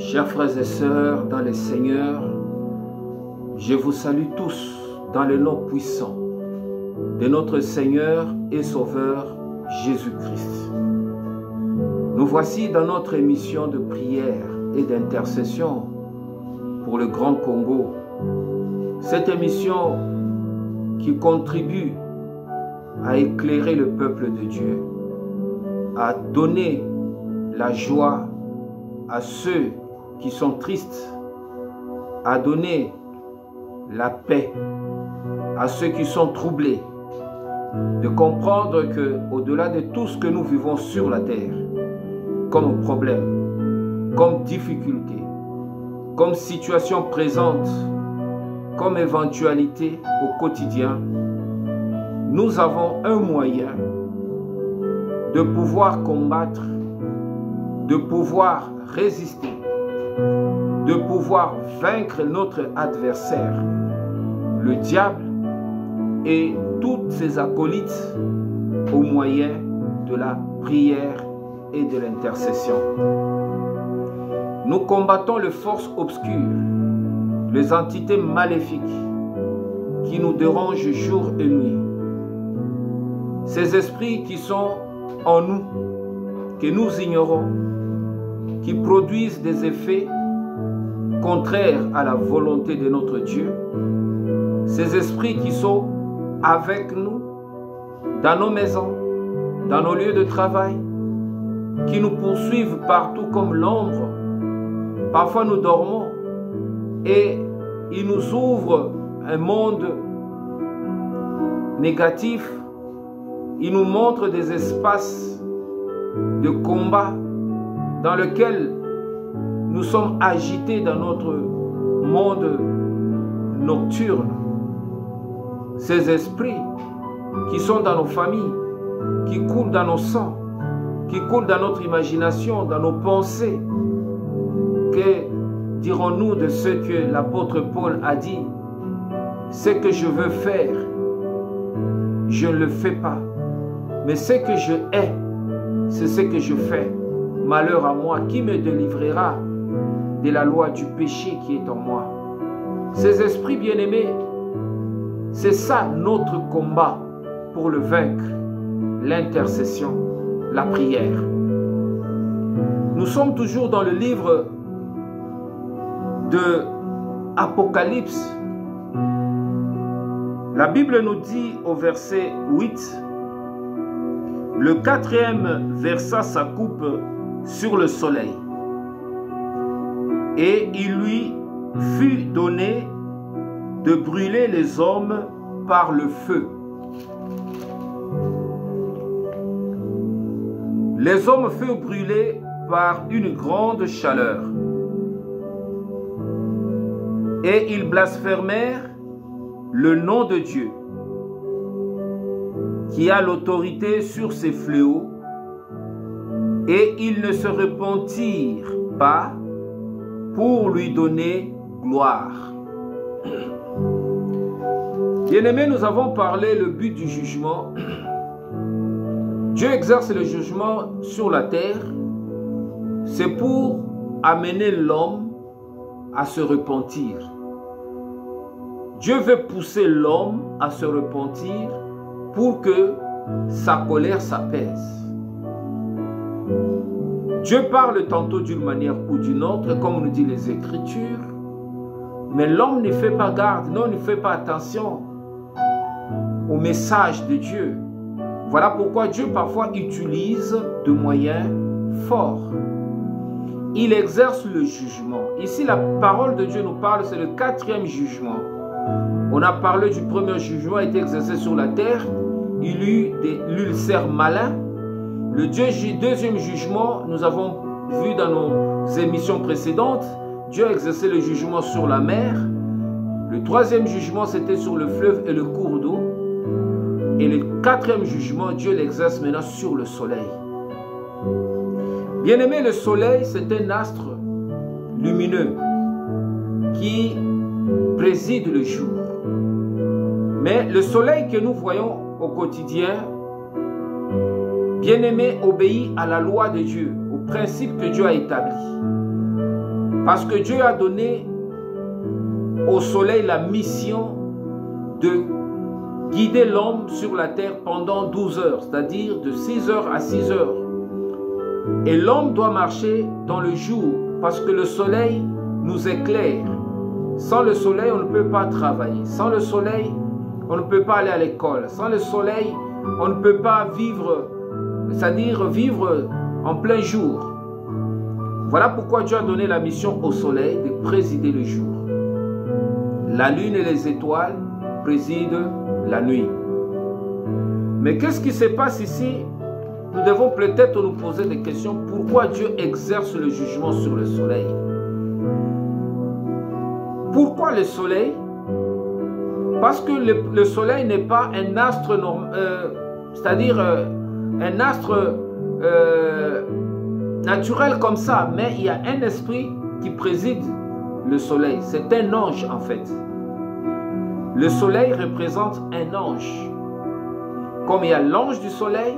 Chers frères et sœurs dans le Seigneur, je vous salue tous dans le nom puissant de notre Seigneur et Sauveur Jésus-Christ. Nous voici dans notre émission de prière et d'intercession pour le Grand Congo. Cette émission qui contribue à éclairer le peuple de Dieu, à donner la joie à ceux qui sont tristes, à donner la paix à ceux qui sont troublés, de comprendre que au-delà de tout ce que nous vivons sur la terre, comme problème, comme difficulté, comme situation présente, comme éventualité au quotidien, nous avons un moyen de pouvoir combattre, de pouvoir résister, de pouvoir vaincre notre adversaire, le diable et toutes ses acolytes au moyen de la prière et de l'intercession. Nous combattons les forces obscures, les entités maléfiques qui nous dérangent jour et nuit. Ces esprits qui sont en nous, que nous ignorons, qui produisent des effets contraires à la volonté de notre Dieu, ces esprits qui sont avec nous, dans nos maisons, dans nos lieux de travail, qui nous poursuivent partout comme l'ombre. Parfois nous dormons et ils nous ouvrent un monde négatif. Ils nous montrent des espaces de combat dans lesquels nous sommes agités dans notre monde nocturne. Ces esprits qui sont dans nos familles, qui coulent dans nos sangs, qui coulent dans notre imagination, dans nos pensées. Que dirons-nous de ce que l'apôtre Paul a dit? Ce que je veux faire, je ne le fais pas. Mais ce que je hais, c'est ce que je fais. Malheur à moi, qui me délivrera de la loi du péché qui est en moi? Ces esprits bien-aimés, c'est ça notre combat pour le vaincre, l'intercession, la prière. Nous sommes toujours dans le livre de Apocalypse. La Bible nous dit au verset 8, le 4e verset s'accoupe sur le soleil. Et il lui fut donné de brûler les hommes par le feu. Les hommes furent brûlés par une grande chaleur. Et ils blasphémèrent le nom de Dieu, qui a l'autorité sur ces fléaux, et ils ne se repentirent pas pour lui donner gloire. Bien-aimés, nous avons parlé le but du jugement. Dieu exerce le jugement sur la terre. C'est pour amener l'homme à se repentir. Dieu veut pousser l'homme à se repentir pour que sa colère s'apaise. Dieu parle tantôt d'une manière ou d'une autre, comme nous dit les Écritures, mais l'homme ne fait pas garde, non, ne fait pas attention au message de Dieu. Voilà pourquoi Dieu parfois utilise de moyens forts. Il exerce le jugement. Ici, la parole de Dieu nous parle, c'est le 4e jugement. On a parlé du premier jugement, a été exercé sur la terre. Il y eut l'ulcère malin. Le deuxième jugement, nous avons vu dans nos émissions précédentes, Dieu a exercé le jugement sur la mer. Le 3e jugement, c'était sur le fleuve et le cours d'eau. Et le 4e jugement, Dieu l'exerce maintenant sur le soleil. Bien-aimé, le soleil, c'est un astre lumineux qui préside le jour. Mais le soleil que nous voyons au quotidien, bien-aimé, obéit à la loi de Dieu, au principe que Dieu a établi. Parce que Dieu a donné au soleil la mission de guider l'homme sur la terre pendant 12 heures, c'est-à-dire de 6 heures à 6 heures. Et l'homme doit marcher dans le jour parce que le soleil nous éclaire. Sans le soleil, on ne peut pas travailler. Sans le soleil, on ne peut pas aller à l'école. Sans le soleil, on ne peut pas vivre, c'est-à-dire vivre en plein jour. Voilà pourquoi Dieu a donné la mission au soleil de présider le jour. La lune et les étoiles président la nuit. Mais qu'est-ce qui se passe ici? Nous devons peut-être nous poser des questions. Pourquoi Dieu exerce le jugement sur le soleil? Pourquoi le soleil? Parce que le soleil n'est pas un astre, c'est-à-dire un astre naturel comme ça, mais il y a un esprit qui préside le soleil. C'est un ange en fait. Le soleil représente un ange. Comme il y a l'ange du soleil,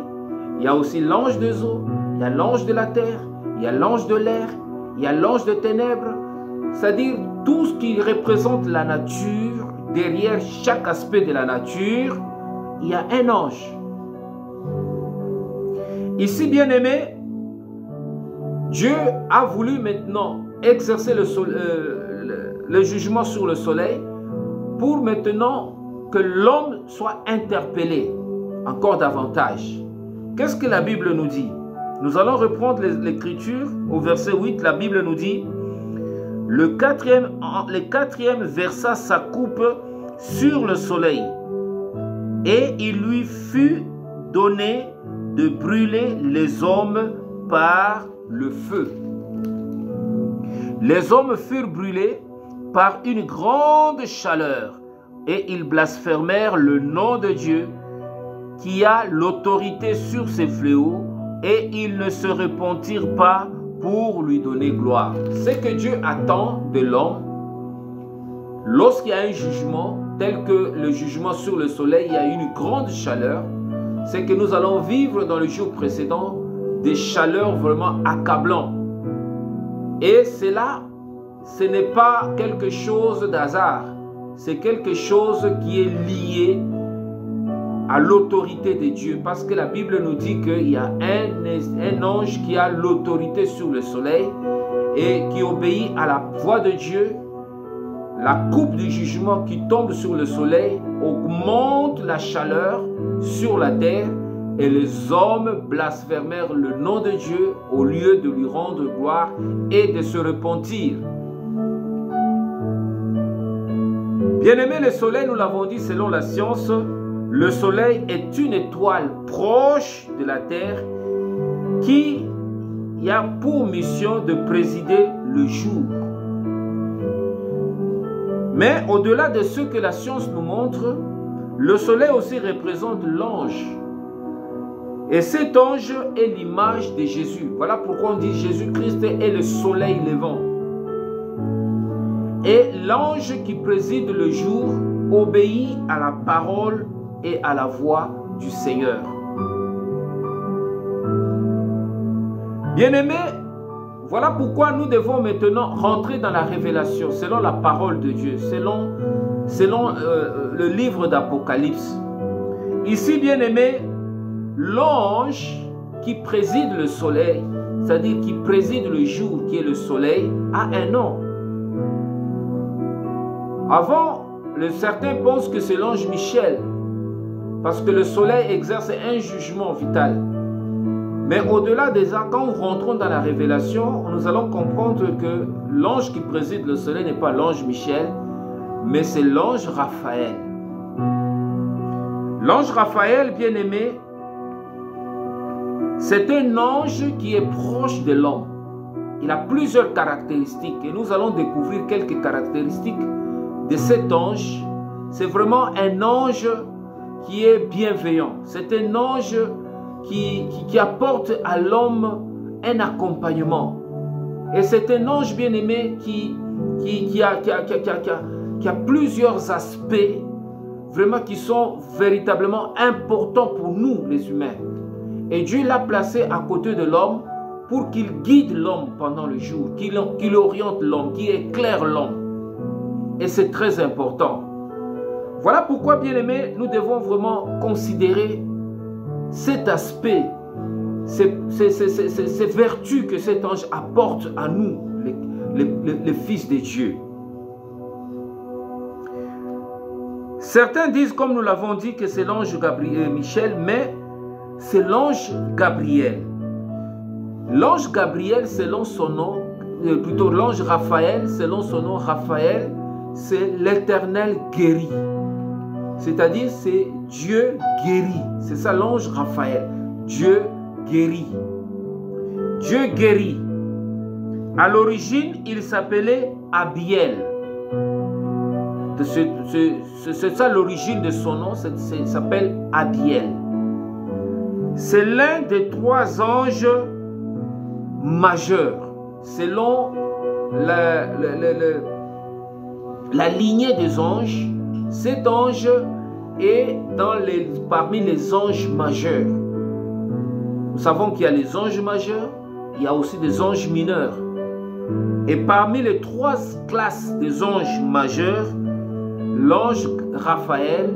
il y a aussi l'ange des eaux, il y a l'ange de la terre, il y a l'ange de l'air, il y a l'ange de ténèbres. C'est-à-dire tout ce qui représente la nature, derrière chaque aspect de la nature, il y a un ange. Ici, bien-aimé, Dieu a voulu maintenant exercer le jugement sur le soleil pour maintenant que l'homme soit interpellé encore davantage. Qu'est-ce que la Bible nous dit? Nous allons reprendre l'écriture au verset 8. La Bible nous dit: le quatrième versa sa coupe sur le soleil, et il lui fut donné de brûler les hommes par le feu. Les hommes furent brûlés par une grande chaleur, et ils blasphémèrent le nom de Dieu, qui a l'autorité sur ces fléaux, et ils ne se repentirent pas pour lui donner gloire. Ce que Dieu attend de l'homme, lorsqu'il y a un jugement, tel que le jugement sur le soleil, il y a une grande chaleur, c'est que nous allons vivre dans le jour précédent des chaleurs vraiment accablantes. Et cela, ce n'est pas quelque chose d'hasard, c'est quelque chose qui est lié à l'autorité de Dieu, parce que la Bible nous dit qu'il y a un ange qui a l'autorité sur le soleil et qui obéit à la voix de Dieu. La coupe du jugement qui tombe sur le soleil augmente la chaleur sur la terre, et les hommes blasphémèrent le nom de Dieu au lieu de lui rendre gloire et de se repentir. Bien-aimé, le soleil, nous l'avons dit selon la science, le soleil est une étoile proche de la terre qui a pour mission de présider le jour. Mais au-delà de ce que la science nous montre, le soleil aussi représente l'ange. Et cet ange est l'image de Jésus. Voilà pourquoi on dit Jésus-Christ est le soleil levant. Et l'ange qui préside le jour obéit à la parole et à la voix du Seigneur. Bien-aimés, voilà pourquoi nous devons maintenant rentrer dans la révélation selon la parole de Dieu, selon le livre d'Apocalypse. Ici, bien-aimés, l'ange qui préside le soleil, c'est-à-dire qui préside le jour, qui est le soleil, a un nom. Avant, certains pensent que c'est l'ange Michel, parce que le soleil exerce un jugement vital. Mais au-delà des actes, quand nous rentrons dans la révélation, nous allons comprendre que l'ange qui préside le soleil n'est pas l'ange Michel, mais c'est l'ange Raphaël. L'ange Raphaël, bien-aimé, c'est un ange qui est proche de l'homme. Il a plusieurs caractéristiques et nous allons découvrir quelques caractéristiques de cet ange. C'est vraiment un ange qui est bienveillant. C'est un ange qui apporte à l'homme un accompagnement. Et c'est un ange bien-aimé qui a plusieurs aspects vraiment qui sont véritablement importants pour nous les humains. Et Dieu l'a placé à côté de l'homme pour qu'il guide l'homme pendant le jour, qu'il oriente l'homme, qu'il éclaire l'homme. Et c'est très important. Voilà pourquoi, bien-aimés, nous devons vraiment considérer cet aspect, ces vertus que cet ange apporte à nous, les fils de Dieu. Certains disent, comme nous l'avons dit, que c'est l'ange Michel, mais c'est l'ange Gabriel. L'ange Gabriel, selon son nom, plutôt l'ange Raphaël, selon son nom, Raphaël, c'est l'Éternel guéri. C'est-à-dire, c'est Dieu guéri. C'est ça l'ange Raphaël. Dieu guéri. Dieu guéri. À l'origine, il s'appelait Abiel. C'est ça l'origine de son nom, il s'appelle Abiel. C'est l'un des 3 anges majeurs, selon la lignée des anges. Cet ange est parmi les anges majeurs. Nous savons qu'il y a les anges majeurs, il y a aussi des anges mineurs. Et parmi les 3 classes des anges majeurs, l'ange Raphaël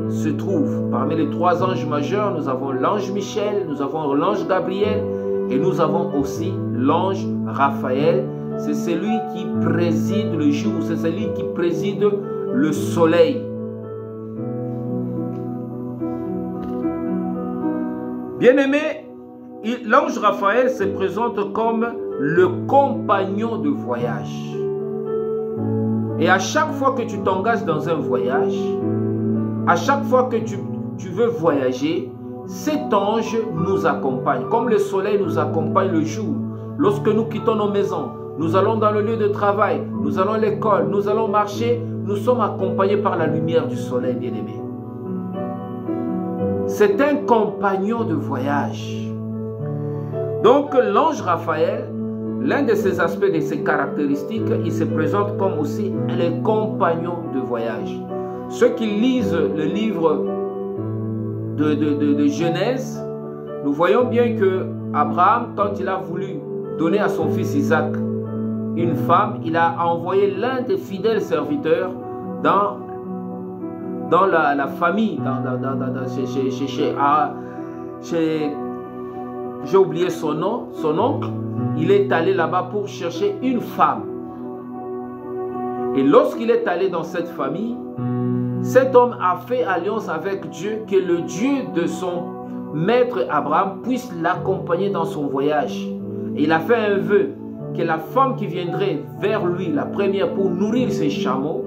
se trouve. Parmi les 3 anges majeurs, nous avons l'ange Michel, nous avons l'ange Gabriel et nous avons aussi l'ange Raphaël. C'est celui qui préside le jour, c'est celui qui préside le soleil. Bien-aimé, l'ange Raphaël se présente comme le compagnon de voyage. Et à chaque fois que tu t'engages dans un voyage, à chaque fois que tu veux voyager, cet ange nous accompagne. Comme le soleil nous accompagne le jour. Lorsque nous quittons nos maisons, nous allons dans le lieu de travail, nous allons à l'école, nous allons marcher, nous sommes accompagnés par la lumière du soleil, bien-aimé. C'est un compagnon de voyage. Donc l'ange Raphaël, l'un de ses aspects, de ses caractéristiques, il se présente comme aussi le compagnon de voyage. Ceux qui lisent le livre de Genèse, nous voyons bien que Abraham, quand il a voulu donner à son fils Isaac une femme, il a envoyé l'un des fidèles serviteurs dans la famille, j'ai oublié son nom, son oncle. Il est allé là-bas pour chercher une femme. Et lorsqu'il est allé dans cette famille, cet homme a fait alliance avec Dieu, que le Dieu de son maître Abraham puisse l'accompagner dans son voyage. Et il a fait un vœu que la femme qui viendrait vers lui, la première pour nourrir ses chameaux,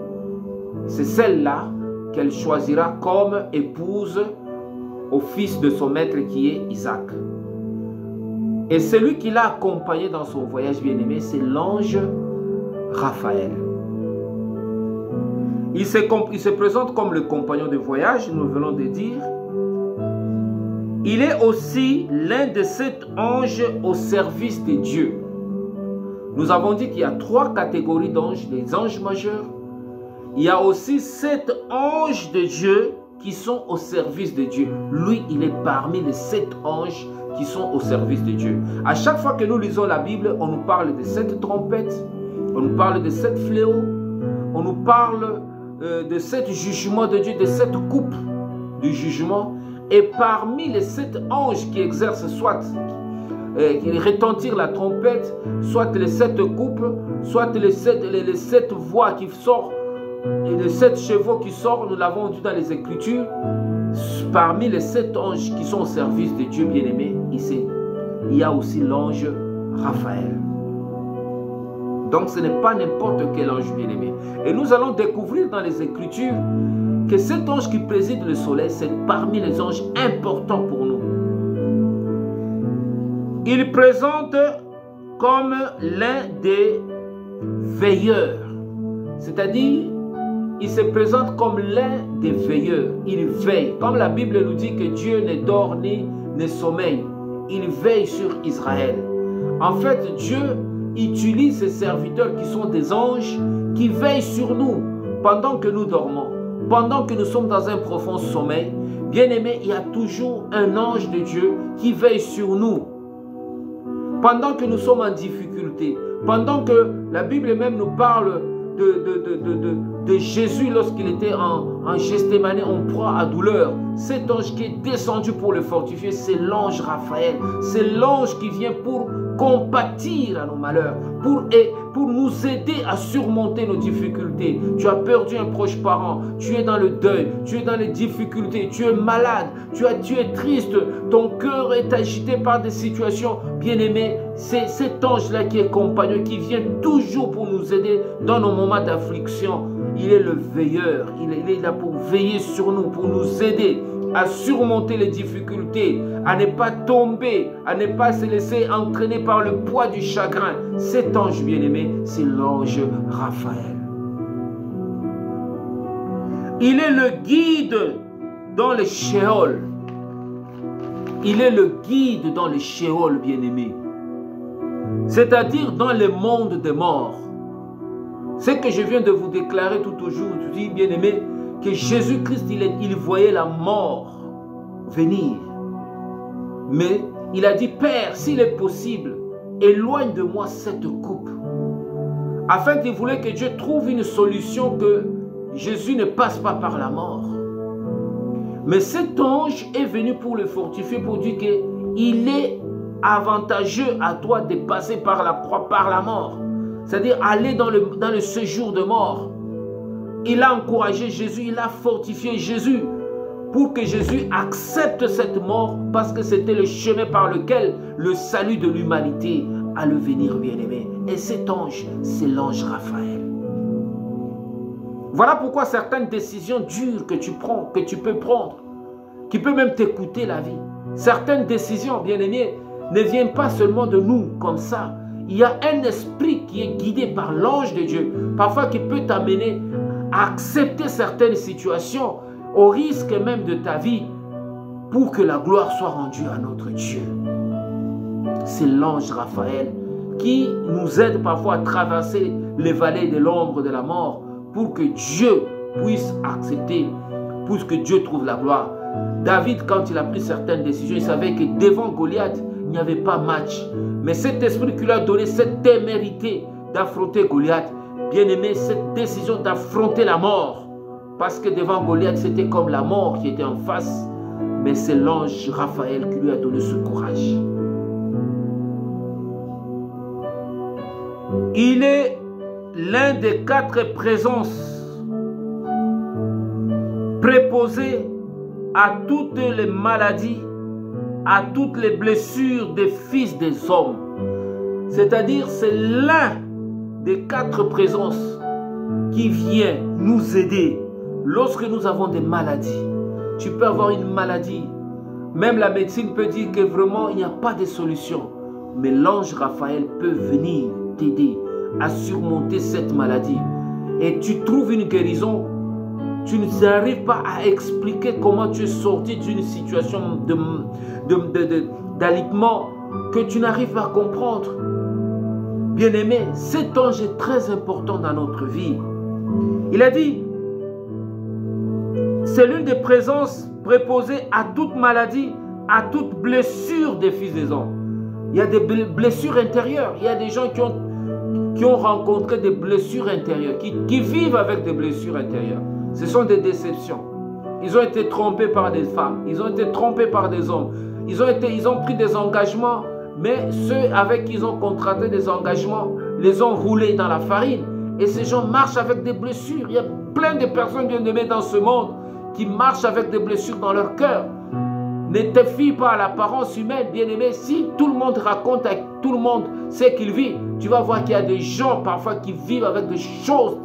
c'est celle-là qu'elle choisira comme épouse au fils de son maître qui est Isaac. Et celui qui l'a accompagné dans son voyage bien-aimé, c'est l'ange Raphaël. Il se présente comme le compagnon de voyage, nous venons de dire. Il est aussi l'un de 7 anges au service de Dieu. Nous avons dit qu'il y a 3 catégories d'anges, les anges majeurs. Il y a aussi 7 anges de Dieu qui sont au service de Dieu. Lui, il est parmi les 7 anges qui sont au service de Dieu. À chaque fois que nous lisons la Bible, on nous parle de 7 trompettes, on nous parle de 7 fléaux, on nous parle de 7 jugements de Dieu, de 7 coupes du jugement. Et parmi les 7 anges qui exercent soit qui retentirent la trompette, soit les 7 coupes, soit les 7 voix qui sortent, et les 7 chevaux qui sortent, nous l'avons dit dans les Écritures. Parmi les 7 anges qui sont au service de Dieu bien-aimé, il y a aussi l'ange Raphaël. Donc ce n'est pas n'importe quel ange bien-aimé. Et nous allons découvrir dans les Écritures que cet ange qui préside le soleil, c'est parmi les anges importants pour nous. Il présente comme l'un des veilleurs. C'est-à-dire, il se présente comme l'un des veilleurs. Il veille. Comme la Bible nous dit que Dieu ne dort ni ne sommeille. Il veille sur Israël. En fait, Dieu utilise ses serviteurs qui sont des anges qui veillent sur nous pendant que nous dormons. Pendant que nous sommes dans un profond sommeil, bien-aimé, il y a toujours un ange de Dieu qui veille sur nous. pendant que nous sommes en difficulté, pendant que la Bible même nous parle de Jésus lorsqu'il était en Gethsémani, en proie à douleur. Cet ange qui est descendu pour le fortifier, c'est l'ange Raphaël. C'est l'ange qui vient pour compatir à nos malheurs, pour nous aider à surmonter nos difficultés. Tu as perdu un proche parent, tu es dans le deuil, tu es dans les difficultés, tu es malade, tu es triste, ton cœur est agité par des situations. Bien-aimé, c'est cet ange-là qui est compagnon, qui vient toujours pour nous aider dans nos moments d'affliction. Il est le veilleur, il est là pour veiller sur nous, pour nous aider à surmonter les difficultés, à ne pas tomber, à ne pas se laisser entraîner par le poids du chagrin. Cet ange bien-aimé, c'est l'ange Raphaël. Il est le guide dans le Sheol. Il est le guide dans le Sheol, bien-aimé. C'est-à-dire dans le monde des morts. Ce que je viens de vous déclarer tout aujourd'hui, bien-aimé, que Jésus-Christ, il voyait la mort venir. Mais il a dit, Père, s'il est possible, éloigne de moi cette coupe. Afin qu'il voulait que Dieu trouve une solution, que Jésus ne passe pas par la mort. Mais cet ange est venu pour le fortifier, pour dire qu'il est avantageux à toi de passer par la croix, par la mort. C'est-à-dire aller dans le séjour de mort. Il a encouragé Jésus, il a fortifié Jésus pour que Jésus accepte cette mort, parce que c'était le chemin par lequel le salut de l'humanité allait venir, bien-aimé. Et cet ange, c'est l'ange Raphaël. Voilà pourquoi certaines décisions dures que tu prends, que tu peux prendre, qui peut même t'écouter la vie. Certaines décisions, bien-aimés, ne viennent pas seulement de nous comme ça. Il y a un esprit qui est guidé par l'ange de Dieu, parfois qui peut t'amener à accepter certaines situations au risque même de ta vie pour que la gloire soit rendue à notre Dieu. C'est l'ange Raphaël qui nous aide parfois à traverser les vallées de l'ombre de la mort pour que Dieu puisse accepter, pour que Dieu trouve la gloire. David, quand il a pris certaines décisions, il savait que devant Goliath, il n'y avait pas match. Mais cet esprit qui lui a donné cette témérité d'affronter Goliath, bien aimé, cette décision d'affronter la mort, parce que devant Goliath, c'était comme la mort qui était en face, mais c'est l'ange Raphaël qui lui a donné ce courage. Il est l'un des 4 présences préposées à toutes les maladies, à toutes les blessures des fils des hommes. C'est-à-dire, c'est l'un des 4 présences qui vient nous aider lorsque nous avons des maladies. Tu peux avoir une maladie, même la médecine peut dire que vraiment il n'y a pas de solution, mais l'ange Raphaël peut venir t'aider à surmonter cette maladie. Et tu trouves une guérison, tu n'arrives pas à expliquer comment tu es sorti d'une situation d'alitement que tu n'arrives pas à comprendre. Bien-aimé, cet ange est très important dans notre vie. Il a dit, c'est l'une des présences préposées à toute maladie, à toute blessure des fils des hommes. Il y a des blessures intérieures. Il y a des gens qui ont rencontré des blessures intérieures, qui vivent avec des blessures intérieures. Ce sont des déceptions. Ils ont été trompés par des femmes. Ils ont été trompés par des hommes. Ils ont pris des engagements, mais ceux avec qui ils ont contracté des engagements les ont roulés dans la farine. Et ces gens marchent avec des blessures. Il y a plein de personnes bien-aimées dans ce monde qui marchent avec des blessures dans leur cœur. Ne te fie pas à l'apparence humaine, bien-aimé. Si tout le monde raconte à tout le monde ce qu'il vit, tu vas voir qu'il y a des gens parfois qui vivent avec des choses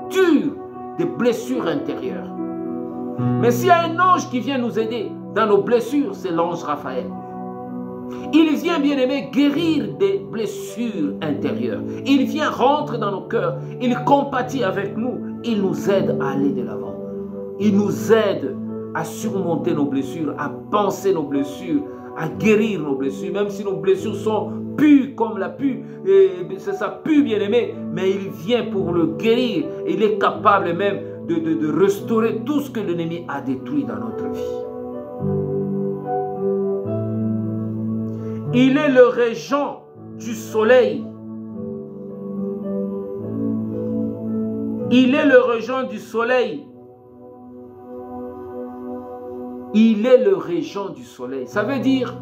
dures, des blessures intérieures. Mais s'il y a un ange qui vient nous aider dans nos blessures, c'est l'ange Raphaël. Il vient, bien-aimé, guérir des blessures intérieures. Il vient rentrer dans nos cœurs. Il compatit avec nous. Il nous aide à aller de l'avant. Il nous aide à surmonter nos blessures, à penser nos blessures, à guérir nos blessures, même si nos blessures sont pues comme la pue, c'est ça, pue, bien-aimé, mais il vient pour le guérir. Il est capable même de restaurer tout ce que l'ennemi a détruit dans notre vie. Il est le régent du soleil. Il est le régent du soleil. Il est le régent du soleil. Ça veut dire,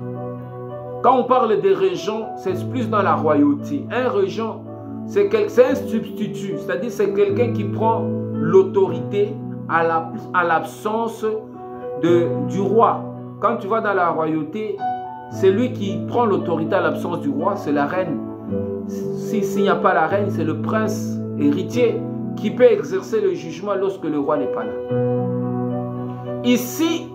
quand on parle des régents, c'est plus dans la royauté. Un régent, c'est un substitut. C'est-à-dire, c'est quelqu'un qui prend l'autorité à l'absence du roi. Quand tu vas dans la royauté, c'est lui qui prend l'autorité à l'absence du roi, c'est la reine. S'il n'y a pas la reine, c'est le prince héritier qui peut exercer le jugement lorsque le roi n'est pas là. Ici,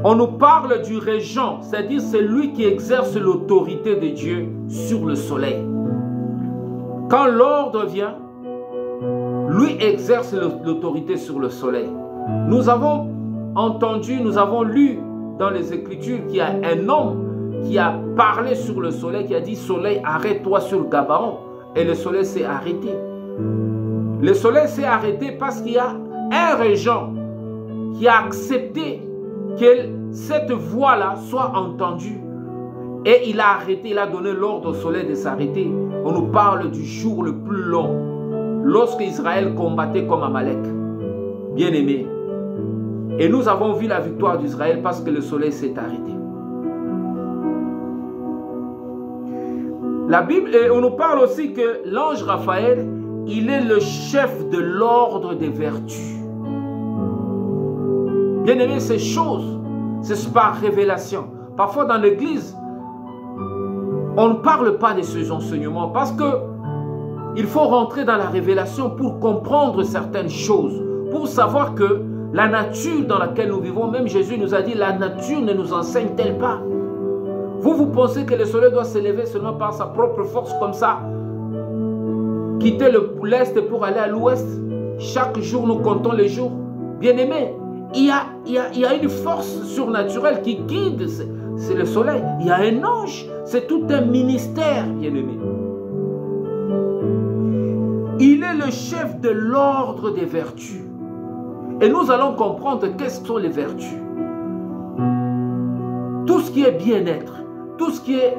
on nous parle du régent, c'est-à-dire c'est lui qui exerce l'autorité de Dieu sur le soleil. Quand l'ordre vient, lui exerce l'autorité sur le soleil. Nous avons entendu, nous avons lu dans les Écritures qu'il y a un homme qui a parlé sur le soleil, qui a dit « Soleil, arrête-toi sur Gabaon ». Et le soleil s'est arrêté. Le soleil s'est arrêté parce qu'il y a un régent qui a accepté que cette voix-là soit entendue. Et il a arrêté, il a donné l'ordre au soleil de s'arrêter. On nous parle du jour le plus long, lorsque Israël combattait comme Amalek. Bien aimé. Et nous avons vu la victoire d'Israël parce que le soleil s'est arrêté. La Bible, et on nous parle aussi que l'ange Raphaël, il est le chef de l'ordre des vertus. Bien aimé, ces choses, c'est par révélation. Parfois dans l'église, on ne parle pas de ces enseignements parce que il faut rentrer dans la révélation pour comprendre certaines choses, pour savoir que la nature dans laquelle nous vivons, même Jésus nous a dit, la nature ne nous enseigne-t-elle pas? Vous pensez que le soleil doit se lever seulement par sa propre force comme ça, quitter l'est pour aller à l'ouest? Chaque jour, nous comptons les jours. Bien-aimés, il y a une force surnaturelle qui guide, c'est le soleil. Il y a un ange, c'est tout un ministère, bien-aimés. Il est le chef de l'ordre des vertus. Et nous allons comprendre qu'est-ce que sont les vertus. Tout ce qui est bien-être, tout ce qui est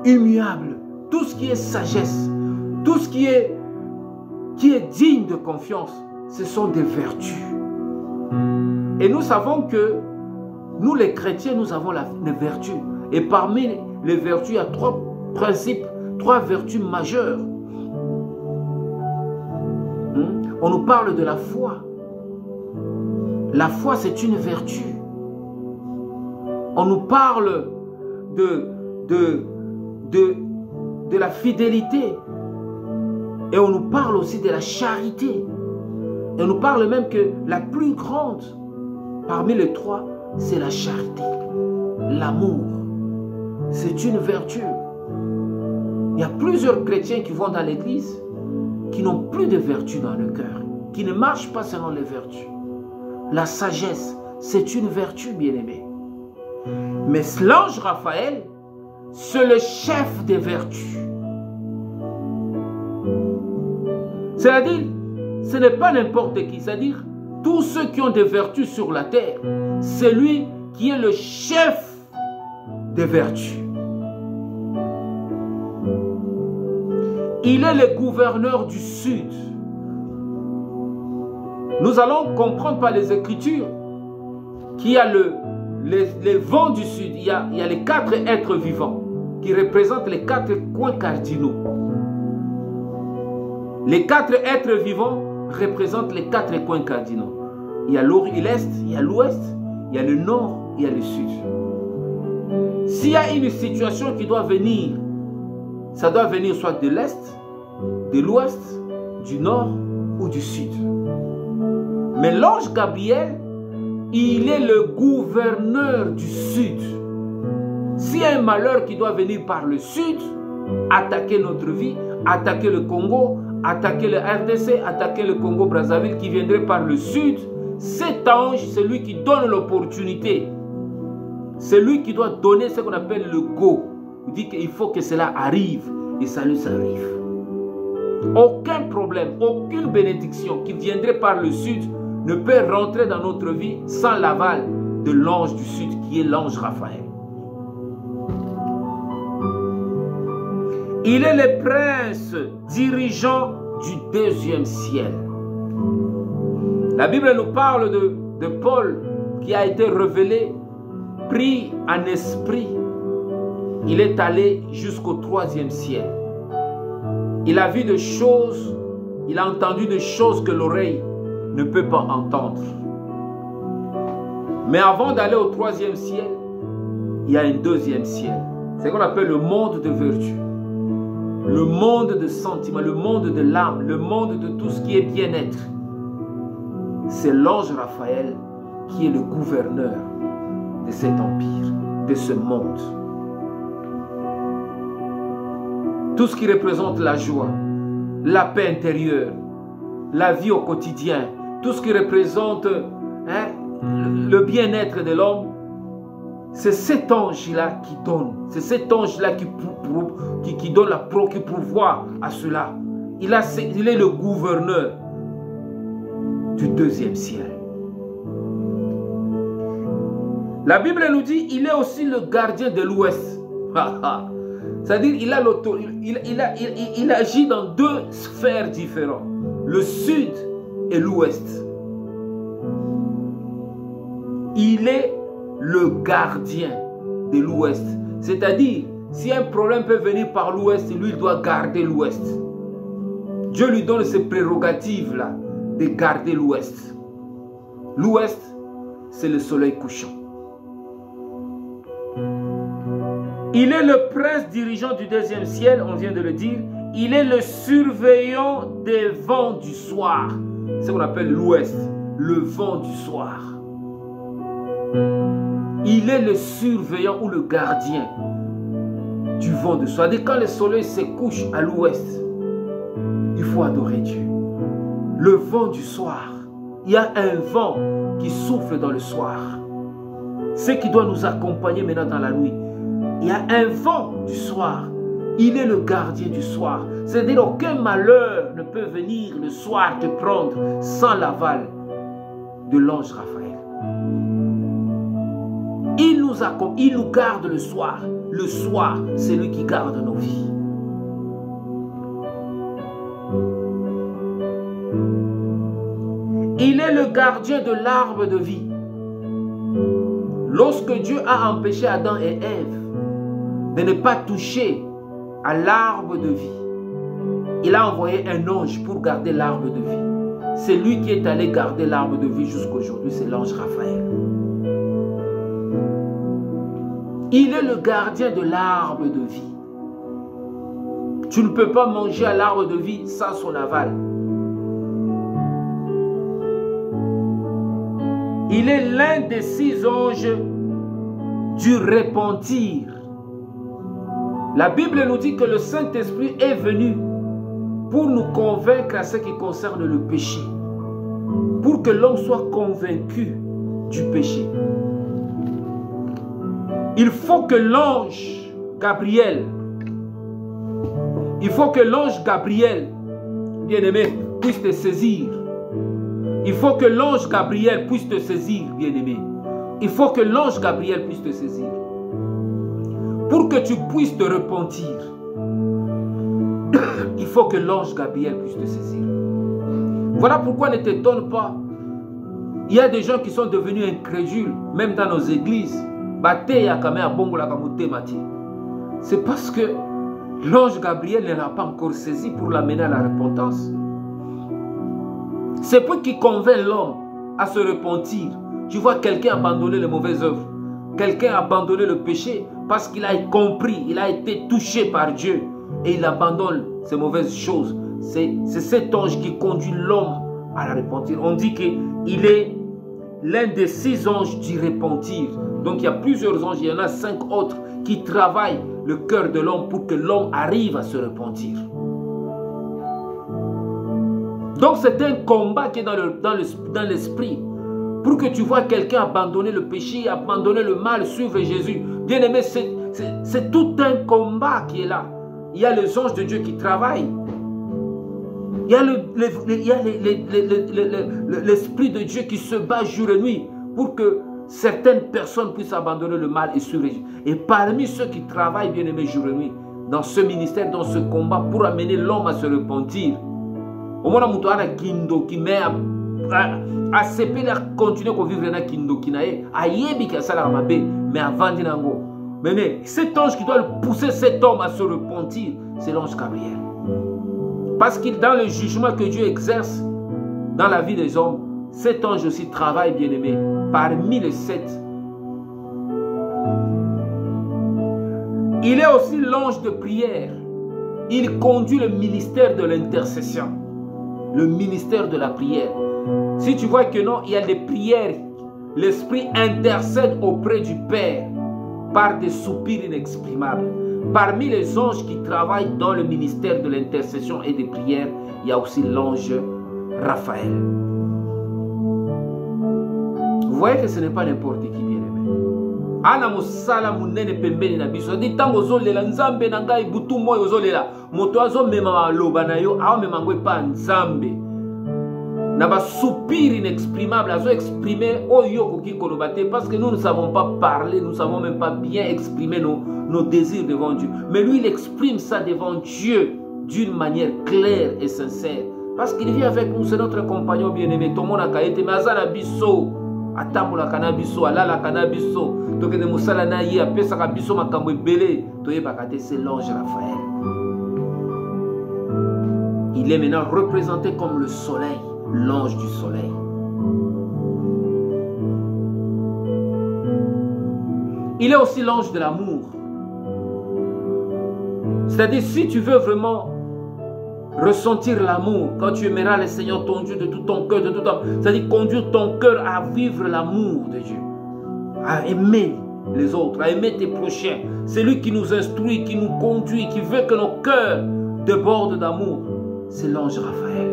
immuable, tout ce qui est sagesse, tout ce qui est digne de confiance, ce sont des vertus. Et nous savons que nous les chrétiens, nous avons les vertus. Et parmi les vertus, il y a trois principes, trois vertus majeures. On nous parle de la foi. La foi, c'est une vertu. On nous parle de la fidélité. Et on nous parle aussi de la charité. Et on nous parle même que la plus grande parmi les trois, c'est la charité. L'amour. C'est une vertu. Il y a plusieurs chrétiens qui vont dans l'église qui n'ont plus de vertu dans le cœur, qui ne marchent pas selon les vertus. La sagesse, c'est une vertu, bien-aimée. Mais l'ange Raphaël, c'est le chef des vertus. C'est-à-dire, ce n'est pas n'importe qui. C'est-à-dire, tous ceux qui ont des vertus sur la terre, c'est lui qui est le chef des vertus. Il est le gouverneur du Sud. Nous allons comprendre par les Écritures qu'il y a les vents du Sud. Il y a les quatre êtres vivants qui représentent les quatre coins cardinaux. Les quatre êtres vivants représentent les quatre coins cardinaux. Il y a l'est, il y a l'ouest, il y a le nord, il y a le sud. S'il y a une situation qui doit venir, ça doit venir soit de l'est, de l'ouest, du nord ou du sud. Mais l'ange Gabriel, il est le gouverneur du sud. S'il y a un malheur qui doit venir par le sud, attaquer notre vie, attaquer le Congo, attaquer le RDC, attaquer le Congo-Brazzaville qui viendrait par le sud, cet ange, c'est lui qui donne l'opportunité. C'est lui qui doit donner ce qu'on appelle le go. Il dit qu'il faut que cela arrive et ça nous arrive. Aucun problème, aucune bénédiction qui viendrait par le sud ne peut rentrer dans notre vie sans l'aval de l'ange du sud qui est l'ange Raphaël. Il est le prince dirigeant du deuxième ciel. La Bible nous parle de Paul qui a été révélé, pris en esprit. Il est allé jusqu'au troisième ciel. Il a vu des choses, il a entendu des choses que l'oreille ne peut pas entendre. Mais avant d'aller au troisième ciel, il y a un deuxième ciel. C'est ce qu'on appelle le monde de vertu. Le monde de sentiments, le monde de l'âme, le monde de tout ce qui est bien-être. C'est l'ange Raphaël qui est le gouverneur de cet empire, de ce monde. Tout ce qui représente la joie, la paix intérieure, la vie au quotidien, tout ce qui représente le bien-être de l'homme, c'est cet ange-là qui donne. C'est cet ange-là qui donne qui pourvoit à cela. Il est le gouverneur du deuxième ciel. La Bible nous dit il est aussi le gardien de l'ouest. C'est-à-dire il agit dans deux sphères différentes, le sud et l'ouest. Il est le gardien de l'ouest. C'est-à-dire, si un problème peut venir par l'ouest, lui, il doit garder l'ouest. Dieu lui donne ces prérogatives-là de garder l'ouest. L'ouest, c'est le soleil couchant. Il est le prince dirigeant du deuxième ciel, on vient de le dire. Il est le surveillant des vents du soir. C'est ce qu'on appelle l'ouest, le vent du soir. Il est le surveillant ou le gardien du vent du soir. Quand le soleil se couche à l'ouest, il faut adorer Dieu. Le vent du soir, il y a un vent qui souffle dans le soir. Ce qui doit nous accompagner maintenant dans la nuit. Il y a un vent du soir. Il est le gardien du soir. C'est-à-dire aucun malheur ne peut venir le soir te prendre sans l'aval de l'ange Raphaël. Il nous garde le soir. Le soir, c'est lui qui garde nos vies. Il est le gardien de l'arbre de vie. Lorsque Dieu a empêché Adam et Ève de ne pas toucher à l'arbre de vie, il a envoyé un ange pour garder l'arbre de vie. C'est lui qui est allé garder l'arbre de vie jusqu'à aujourd'hui, c'est l'ange Raphaël. Il est le gardien de l'arbre de vie. Tu ne peux pas manger à l'arbre de vie sans son aval. Il est l'un des 6 anges du repentir. La Bible nous dit que le Saint-Esprit est venu pour nous convaincre à ce qui concerne le péché. Pour que l'homme soit convaincu du péché. Il faut que l'ange Gabriel, bien-aimé, puisse te saisir. Il faut que l'ange Gabriel puisse te saisir, bien-aimé. Il faut que l'ange Gabriel puisse te saisir. Pour que tu puisses te repentir, il faut que l'ange Gabriel puisse te saisir. Voilà pourquoi ne t'étonne pas. Il y a des gens qui sont devenus incrédules, même dans nos églises. C'est parce que l'ange Gabriel ne l'a pas encore saisi pour l'amener à la repentance. C'est pour qu'il convainc l'homme à se repentir. Tu vois quelqu'un abandonner les mauvaises œuvres. Quelqu'un a abandonné le péché parce qu'il a compris, il a été touché par Dieu et il abandonne ces mauvaises choses. C'est cet ange qui conduit l'homme à la repentir. On dit qu'il est l'un des 6 anges du repentir. Donc il y a plusieurs anges, il y en a 5 autres qui travaillent le cœur de l'homme pour que l'homme arrive à se repentir. Donc c'est un combat qui est dans l'esprit. Pour que tu vois quelqu'un abandonner le péché, abandonner le mal, suivre Jésus. Bien aimé, c'est tout un combat qui est là. Il y a les anges de Dieu qui travaillent. Il y a l'Esprit de Dieu qui se bat jour et nuit pour que certaines personnes puissent abandonner le mal et suivre Jésus. Et parmi ceux qui travaillent, bien aimé, jour et nuit, dans ce ministère, dans ce combat, pour amener l'homme à se repentir. Au moins, on a kindo qui met à s'épeler, à continuer à vivre dans kindo qui n'a pas yébika salamabé, mais avant d'inango. Mais cet ange qui doit pousser cet homme à se repentir, c'est l'ange Gabriel. Parce que dans le jugement que Dieu exerce dans la vie des hommes, cet ange aussi travaille, bien aimé, parmi les 7. Il est aussi l'ange de prière. Il conduit le ministère de l'intercession, le ministère de la prière. Si tu vois que non, il y a des prières, l'Esprit intercède auprès du Père par des soupirs inexprimables. Parmi les anges qui travaillent dans le ministère de l'intercession et des prières, il y a aussi l'ange Raphaël. Vous voyez que ce n'est pas n'importe qui, bien aimé. Ana musala munene pembeni na biso di tango zolela nzambe na ngai butu moyo zolela moto azo mema loba na yo awo mema ngwe pa nzambe na ba soupir inexprimable azo exprimer oyo koki koloba te parce que nous ne savons pas parler, nous ne savons même pas bien exprimer nos désirs devant Dieu, mais lui il exprime ça devant Dieu d'une manière claire et sincère parce qu'il vit avec nous, c'est notre compagnon bien-aimé. Tomona kaete mazala biso atambola kanabiso alala kanabiso toke de musala na ye apesa kabiso makambo ebele toyebaka te, c'est l'ange Raphaël. Il est maintenant représenté comme le soleil, l'ange du soleil. Il est aussi l'ange de l'amour. C'est-à-dire, si tu veux vraiment ressentir l'amour, quand tu aimeras le Seigneur ton Dieu de tout ton cœur, de tout ton... c'est-à-dire conduire ton cœur à vivre l'amour de Dieu, à aimer les autres, à aimer tes prochains. C'est lui qui nous instruit, qui nous conduit, qui veut que nos cœurs débordent d'amour. C'est l'ange Raphaël.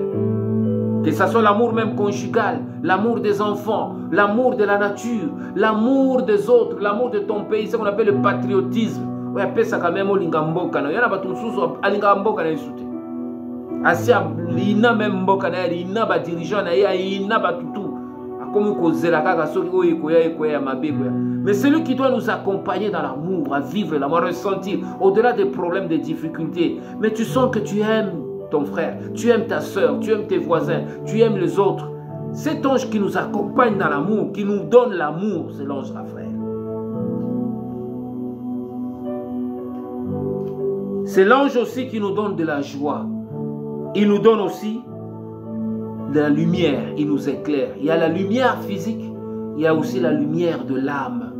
Que ce soit l'amour même conjugal, l'amour des enfants, l'amour de la nature, l'amour des autres, l'amour de ton pays, c'est ce qu'on appelle le patriotisme. On appelle ça quand même l'Ingamboka. Il y a tout l'Ingamboka. Asia lina même mboka na lina ba dirigeant na ya ina ba tutu akomi kozela kaka soki oyo koya mabe koya. Mais celui qui doit nous accompagner dans l'amour, à vivre l'amour, à ressentir au-delà des problèmes, des difficultés. Mais tu sens que tu aimes ton frère, tu aimes ta soeur, tu aimes tes voisins, tu aimes les autres. Cet ange qui nous accompagne dans l'amour, qui nous donne l'amour, c'est l'ange Raphaël. C'est l'ange aussi qui nous donne de la joie. Il nous donne aussi de la lumière, il nous éclaire. Il y a la lumière physique, il y a aussi la lumière de l'âme.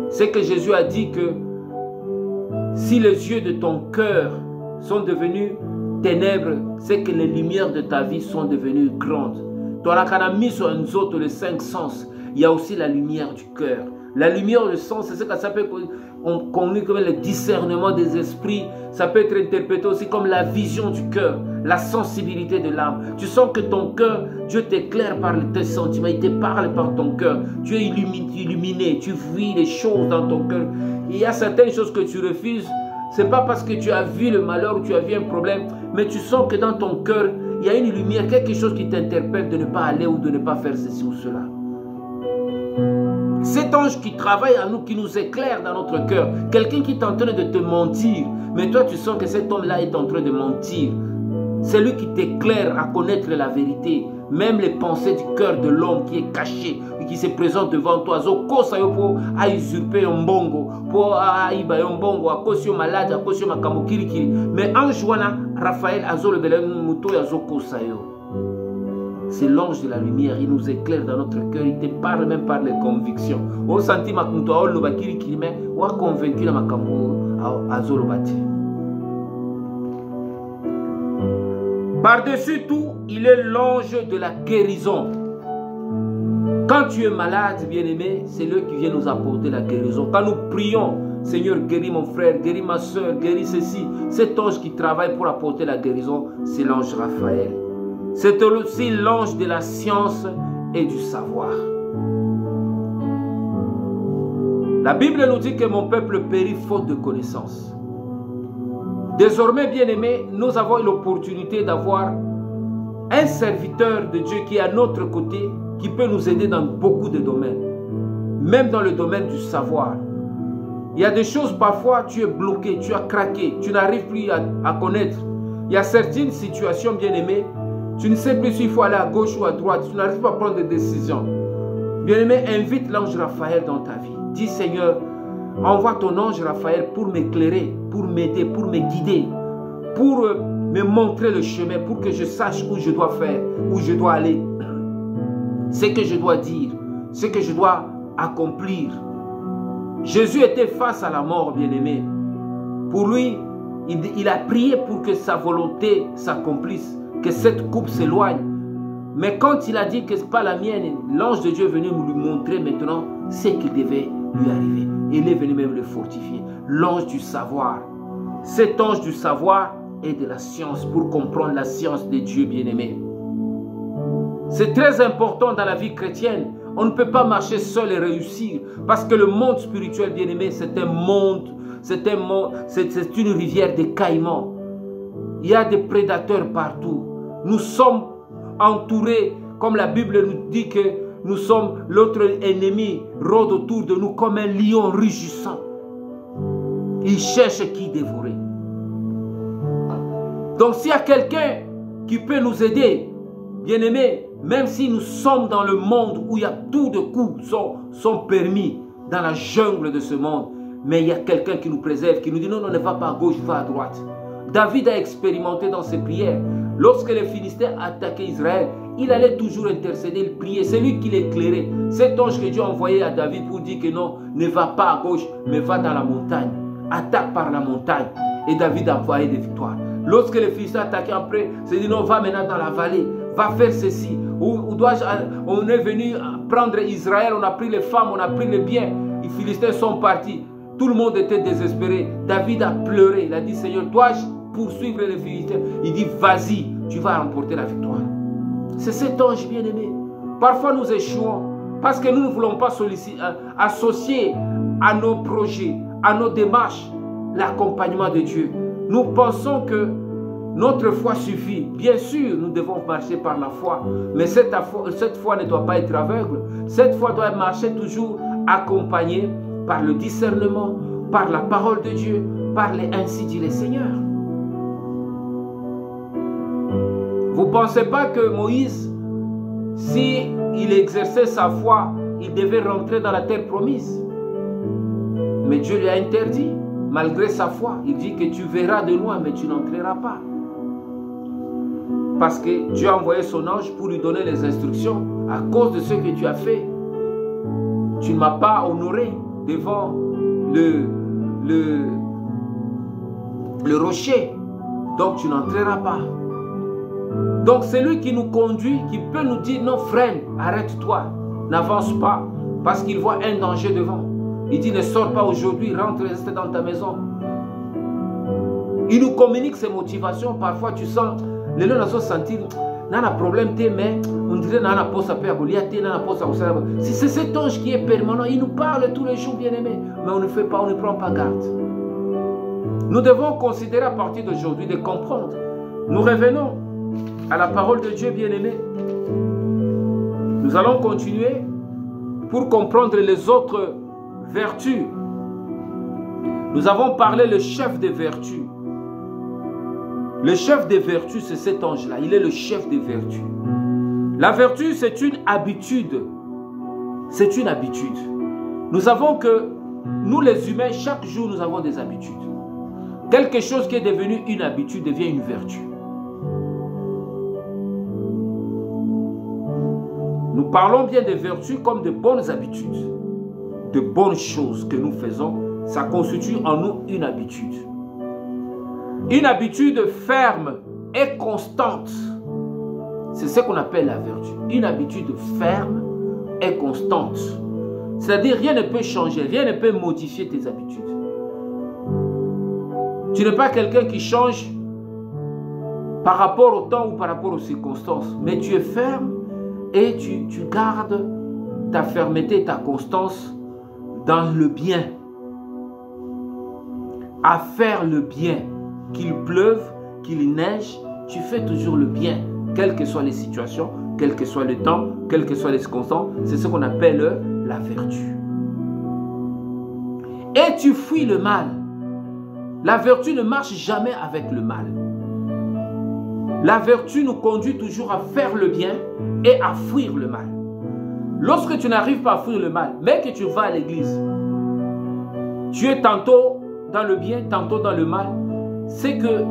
C'est que Jésus a dit que si les yeux de ton cœur sont devenus ténèbres, c'est que les lumières de ta vie sont devenues grandes. Dans la canamie sur un autre, les 5 sens, il y a aussi la lumière du cœur. La lumière du sens, c'est ce que ça peut connu comme le discernement des esprits. Ça peut être interprété aussi comme la vision du cœur, la sensibilité de l'âme. Tu sens que ton cœur, Dieu t'éclaire par tes sentiments, il te parle par ton cœur. Tu es illuminé, tu vis les choses dans ton cœur. Il y a certaines choses que tu refuses. Ce n'est pas parce que tu as vu le malheur ou tu as vu un problème, mais tu sens que dans ton cœur, il y a une lumière, quelque chose qui t'interpelle de ne pas aller ou de ne pas faire ceci ou cela. Cet ange qui travaille à nous, qui nous éclaire dans notre cœur, quelqu'un qui est en train de te mentir, mais toi tu sens que cet homme-là est en train de mentir. C'est lui qui t'éclaire à connaître la vérité, même les pensées du cœur de l'homme qui est caché, qui se présente devant toi. Pour usurper un bongo, pour aiba un bongo, à cause de malade, à cause de makambo kirikiri. Mais ange wana, Raphaël azol belen muto yazoko sayo. C'est l'ange de la lumière, il nous éclaire dans notre cœur, il te parle même par les convictions. Au senti makunto a oloba kirikiri mais ou a convaincu na makambo azolobati. Par-dessus tout, il est l'ange de la guérison. Quand tu es malade, bien-aimé, c'est lui qui vient nous apporter la guérison. Quand nous prions, Seigneur, guéris mon frère, guéris ma soeur, guéris ceci. Cet ange qui travaille pour apporter la guérison, c'est l'ange Raphaël. C'est aussi l'ange de la science et du savoir. La Bible nous dit que mon peuple périt faute de connaissance. Désormais, bien-aimés, nous avons l'opportunité d'avoir un serviteur de Dieu qui est à notre côté, qui peut nous aider dans beaucoup de domaines, même dans le domaine du savoir. Il y a des choses, parfois, tu es bloqué, tu as craqué, tu n'arrives plus à connaître. Il y a certaines situations, bien-aimés, tu ne sais plus s'il faut aller à gauche ou à droite, tu n'arrives pas à prendre des décisions. Bien-aimé, invite l'ange Raphaël dans ta vie. Dis, Seigneur, envoie ton ange Raphaël pour m'éclairer, pour m'aider, pour me guider, pour me montrer le chemin, pour que je sache où je dois faire, où je dois aller, ce que je dois dire, ce que je dois accomplir. Jésus était face à la mort, bien-aimé. Pour lui, il a prié pour que sa volonté s'accomplisse, que cette coupe s'éloigne. Mais quand il a dit que ce n'est pas la mienne, l'ange de Dieu est venu lui montrer maintenant ce qui devait lui arriver. Il est venu même le fortifier. L'ange du savoir. Cet ange du savoir est de la science pour comprendre la science de Dieu, bien-aimé. C'est très important dans la vie chrétienne. On ne peut pas marcher seul et réussir. Parce que le monde spirituel, bien-aimé, c'est un monde, c'est une rivière d'écaillement. Il y a des prédateurs partout. Nous sommes entourés, comme la Bible nous dit que nous sommes, l'autre ennemi rôde autour de nous comme un lion rugissant. Il cherche qui dévorer. Donc s'il y a quelqu'un qui peut nous aider, bien-aimés, même si nous sommes dans le monde où il y a tout de coups sont permis, dans la jungle de ce monde, mais il y a quelqu'un qui nous préserve, qui nous dit non, non, ne va pas à gauche, va à droite. David a expérimenté dans ses prières. Lorsque les Philistins attaquaient Israël, il allait toujours intercéder, il priait. C'est lui qui l'éclairait. Cet ange que Dieu a envoyé à David pour dire que non, ne va pas à gauche, mais va dans la montagne. Attaque par la montagne. Et David a envoyé des victoires. Lorsque les Philistins attaquaient après, il s'est dit non, va maintenant dans la vallée, va faire ceci. On est venu prendre Israël, on a pris les femmes, on a pris les biens. Les Philistins sont partis. Tout le monde était désespéré. David a pleuré. Il a dit, Seigneur, dois-je poursuivre les Philistins? Il dit, vas-y, tu vas remporter la victoire. C'est cet ange bien-aimé. Parfois nous échouons parce que nous ne voulons pas associer à nos projets, à nos démarches, l'accompagnement de Dieu. Nous pensons que notre foi suffit. Bien sûr, nous devons marcher par la foi. Mais cette foi ne doit pas être aveugle. Cette foi doit marcher toujours accompagnée par le discernement, par la parole de Dieu, par les ainsi dit le Seigneur. Vous ne pensez pas que Moïse, s'il exerçait sa foi, il devait rentrer dans la terre promise? Mais Dieu lui a interdit, malgré sa foi. Il dit que tu verras de loin, mais tu n'entreras pas. Parce que Dieu a envoyé son ange pour lui donner les instructions. À cause de ce que tu as fait, tu ne m'as pas honoré devant le rocher. Donc tu n'entreras pas. Donc c'est lui qui nous conduit, qui peut nous dire non, freine, arrête-toi, n'avance pas, parce qu'il voit un danger devant. Il dit ne sors pas aujourd'hui, rentre, reste dans ta maison. Il nous communique ses motivations. Parfois tu sens, les gens se sentir, n'a problème, mais on dirait n'a pas ça peut c'est cet ange qui est permanent. Il nous parle tous les jours, bien-aimés, mais on ne fait pas, on ne prend pas garde. Nous devons considérer à partir d'aujourd'hui de comprendre. Nous revenons à la parole de Dieu, bien-aimé. Nous allons continuer pour comprendre les autres vertus. Nous avons parlé le chef des vertus. Le chef des vertus, c'est cet ange-là. Il est le chef des vertus. La vertu, c'est une habitude. C'est une habitude. Nous savons que nous, les humains, chaque jour, nous avons des habitudes. Quelque chose qui est devenu une habitude devient une vertu. Nous parlons bien des vertus comme de bonnes habitudes, de bonnes choses que nous faisons. Ça constitue en nous une habitude. Une habitude ferme et constante. C'est ce qu'on appelle la vertu. Une habitude ferme et constante. C'est-à-dire rien ne peut changer, rien ne peut modifier tes habitudes. Tu n'es pas quelqu'un qui change par rapport au temps ou par rapport aux circonstances. Mais tu es ferme et tu gardes ta fermeté, ta constance dans le bien. À faire le bien. Qu'il pleuve, qu'il neige, tu fais toujours le bien. Quelles que soient les situations, quel que soit le temps, quelles que soient les circonstances. C'est ce qu'on appelle la vertu. et tu fuis le mal. La vertu ne marche jamais avec le mal. La vertu nous conduit toujours à faire le bien et à fuir le mal. Lorsque tu n'arrives pas à fuir le mal, mais que tu vas à l'église, tu es tantôt dans le bien, tantôt dans le mal, c'est que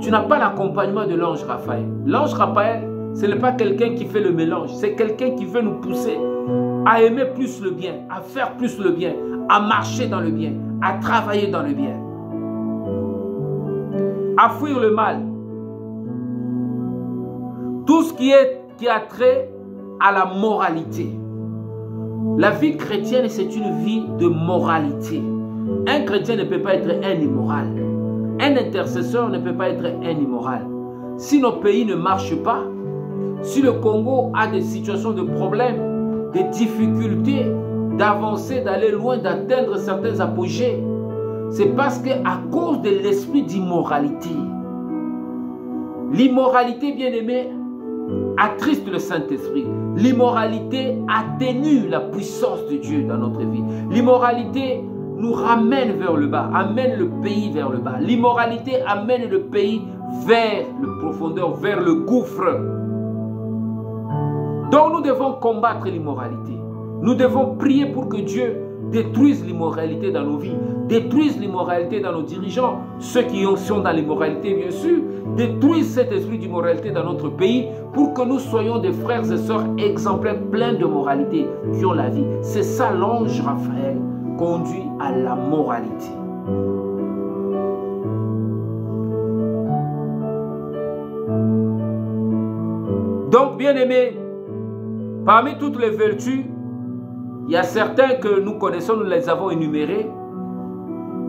tu n'as pas l'accompagnement de l'ange Raphaël. L'ange Raphaël, ce n'est pas quelqu'un qui fait le mélange, c'est quelqu'un qui veut nous pousser à aimer plus le bien, à faire plus le bien, à marcher dans le bien, à travailler dans le bien, à fuir le mal. Tout ce qui a trait à la moralité. La vie chrétienne, c'est une vie de moralité. Un chrétien ne peut pas être un immoral. Un intercesseur ne peut pas être un immoral. Si nos pays ne marchent pas, si le Congo a des situations de problèmes, des difficultés d'avancer, d'aller loin, d'atteindre certains apogées, c'est parce qu'à cause de l'esprit d'immoralité. L'immoralité, bien aimé, attriste le Saint-Esprit. L'immoralité atténue la puissance de Dieu dans notre vie. L'immoralité nous ramène vers le bas, amène le pays vers le bas. L'immoralité amène le pays vers le profondeur, vers le gouffre. Donc nous devons combattre l'immoralité. Nous devons prier pour que Dieu détruise l'immoralité dans nos vies, détruise l'immoralité dans nos dirigeants, ceux qui sont dans l'immoralité bien sûr, détruise cet esprit d'immoralité dans notre pays pour que nous soyons des frères et sœurs exemplaires pleins de moralité qui ont la vie. C'est ça l'ange Raphaël conduit à la moralité. Donc bien aimés, parmi toutes les vertus, il y a certains que nous connaissons, nous les avons énumérés.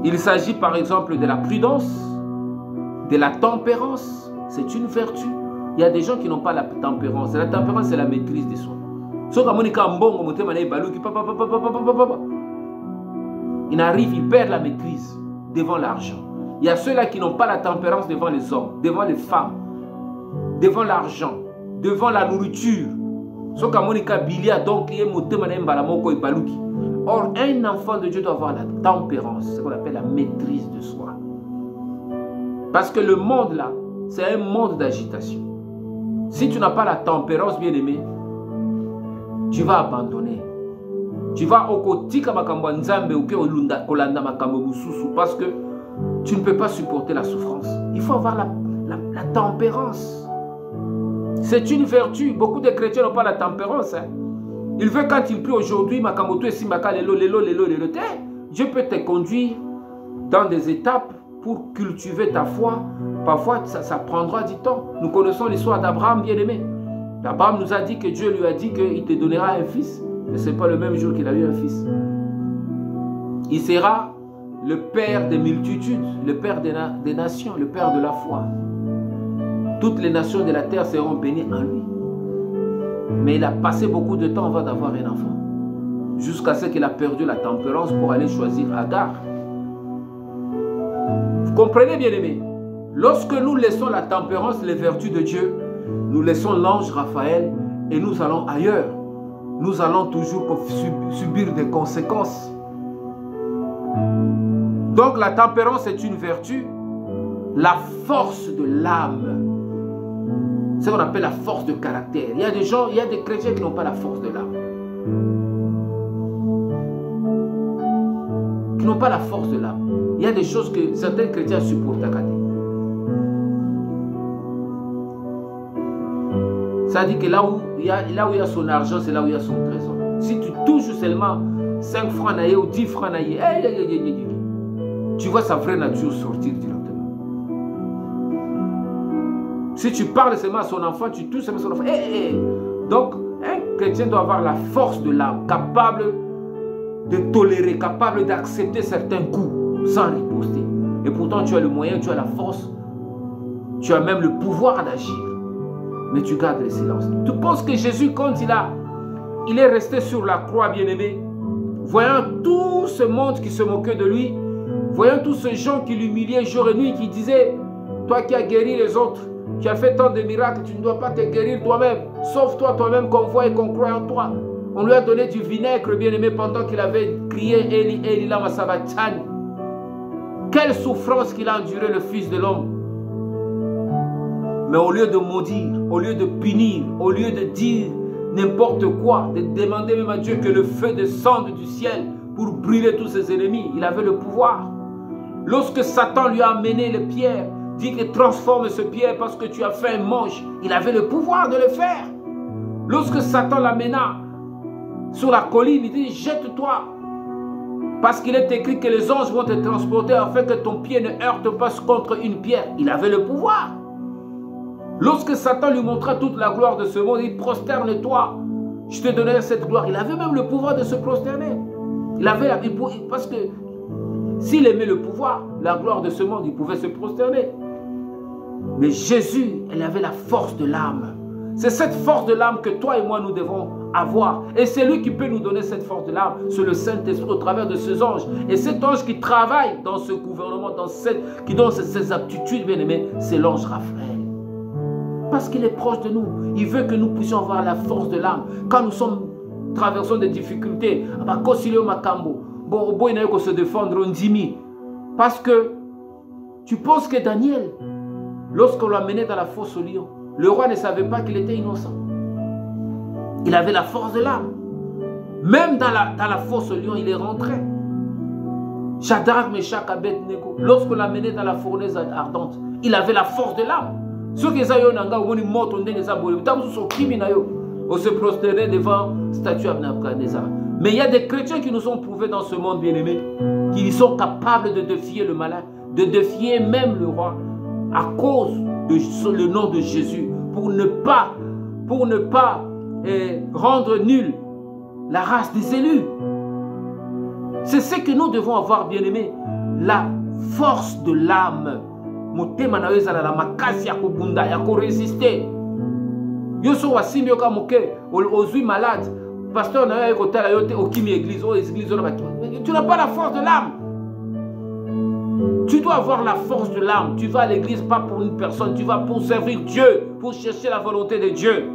Il s'agit par exemple de la prudence, de la tempérance. C'est une vertu. Il y a des gens qui n'ont pas la tempérance. La tempérance, c'est la maîtrise de soi. Il arrive, il perd la maîtrise devant l'argent. Il y a ceux-là qui n'ont pas la tempérance devant les hommes, devant les femmes, devant l'argent, devant la nourriture. Or, un enfant de Dieu doit avoir la tempérance, ce qu'on appelle la maîtrise de soi. Parce que le monde là, c'est un monde d'agitation. Si tu n'as pas la tempérance, bien aimé, tu vas abandonner. Tu vas au kotika makambo nzambe ou kolanda makambo mususu parce que tu ne peux pas supporter la souffrance. Il faut avoir la tempérance. C'est une vertu. Beaucoup de chrétiens n'ont pas la tempérance. Hein. Il veut quand il prie aujourd'hui, Dieu peut te conduire dans des étapes pour cultiver ta foi. Parfois, ça prendra du temps. Nous connaissons l'histoire d'Abraham, bien aimé. Abraham nous a dit que Dieu lui a dit qu'il te donnera un fils. Mais ce n'est pas le même jour qu'il a eu un fils. Il sera le père des multitudes, le père des nations, le père de la foi. Toutes les nations de la terre seront bénies en lui. Mais il a passé beaucoup de temps avant d'avoir un enfant. Jusqu'à ce qu'il a perdu la tempérance pour aller choisir Agar. Vous comprenez, bien aimé? Lorsque nous laissons la tempérance, les vertus de Dieu, nous laissons l'ange Raphaël et nous allons ailleurs. Nous allons toujours subir des conséquences. Donc la tempérance est une vertu. La force de l'âme, c'est ce qu'on appelle la force de caractère. Il y a des gens, il y a des chrétiens qui n'ont pas la force de l'âme. Qui n'ont pas la force de l'âme. Il y a des choses que certains chrétiens supportent à garder. Ça dit que là où il y a son argent, c'est là où il y a son trésor. Si tu touches seulement 5 francs naïe ou 10 francs naïe, tu vois sa vraie nature sortir directement. Si tu parles seulement à son enfant, tu touches seulement son enfant. Donc, un chrétien doit avoir la force de l'âme, capable de tolérer, capable d'accepter certains coups sans riposter. Et pourtant, tu as le moyen, tu as la force, tu as même le pouvoir d'agir. Mais tu gardes le silence. Tu penses que Jésus, quand il est resté sur la croix, bien-aimé, voyant tout ce monde qui se moquait de lui, voyant tous ces gens qui l'humiliaient jour et nuit, qui disaient, toi qui as guéri les autres, qui as fait tant de miracles, tu ne dois pas te guérir toi-même. Sauve-toi toi-même qu'on voit et qu'on croit en toi. On lui a donné du vinaigre, bien-aimé, pendant qu'il avait crié Eli, Eli, lama sabachthani. Quelle souffrance qu'il a enduré, le Fils de l'homme. Mais au lieu de maudire, au lieu de punir, au lieu de dire n'importe quoi, de demander même à Dieu que le feu descende du ciel pour brûler tous ses ennemis, il avait le pouvoir. Lorsque Satan lui a amené les pierres, dit que transforme ce pierre parce que tu as fait un manche, il avait le pouvoir de le faire. Lorsque Satan l'amena sur la colline, il dit jette-toi. Parce qu'il est écrit que les anges vont te transporter afin que ton pied ne heurte pas contre une pierre. Il avait le pouvoir. Lorsque Satan lui montra toute la gloire de ce monde, il dit prosterne-toi, je te donnerai cette gloire. Il avait même le pouvoir de se prosterner. Il avait parce que s'il aimait le pouvoir, la gloire de ce monde, il pouvait se prosterner. Mais Jésus, il avait la force de l'âme. C'est cette force de l'âme que toi et moi nous devons avoir. Et c'est lui qui peut nous donner cette force de l'âme. C'est le Saint-Esprit au travers de ces anges. Et cet ange qui travaille dans ce gouvernement, qui donne ces aptitudes, bien aimés, c'est l'ange Raphaël. Parce qu'il est proche de nous. Il veut que nous puissions avoir la force de l'âme. Quand nous traversons des difficultés, bon, il n'y a que se défendre, on dit. Parce que tu penses que Daniel, lorsqu'on l'a mené dans la fosse au lion, le roi ne savait pas qu'il était innocent. Il avait la force de l'âme. Même dans la fosse au lion, il est rentré. Shadrach, Meshach, Abednego, lorsqu'on l'a mené dans la fournaise ardente, il avait la force de l'âme. Ceux qui on se prosterner devant la statue de Nabuchodonosor. Mais il y a des chrétiens qui nous ont prouvé dans ce monde bien-aimé qu'ils sont capables de défier le malin, de défier même le roi à cause du nom de Jésus, pour ne pas rendre nulle la race des élus. C'est ce que nous devons avoir, bien-aimé, la force de l'âme. Motema na weza la makasi ya kubunda ya résister. Yo so wasimbi yoka moke ozui malade. Pasteur na yo kotala yo te okimi église o église na bakimi. Tu n'as pas la force de l'âme. Tu dois avoir la force de l'âme. Tu vas à l'église pas pour une personne, tu vas pour servir Dieu, pour chercher la volonté de Dieu.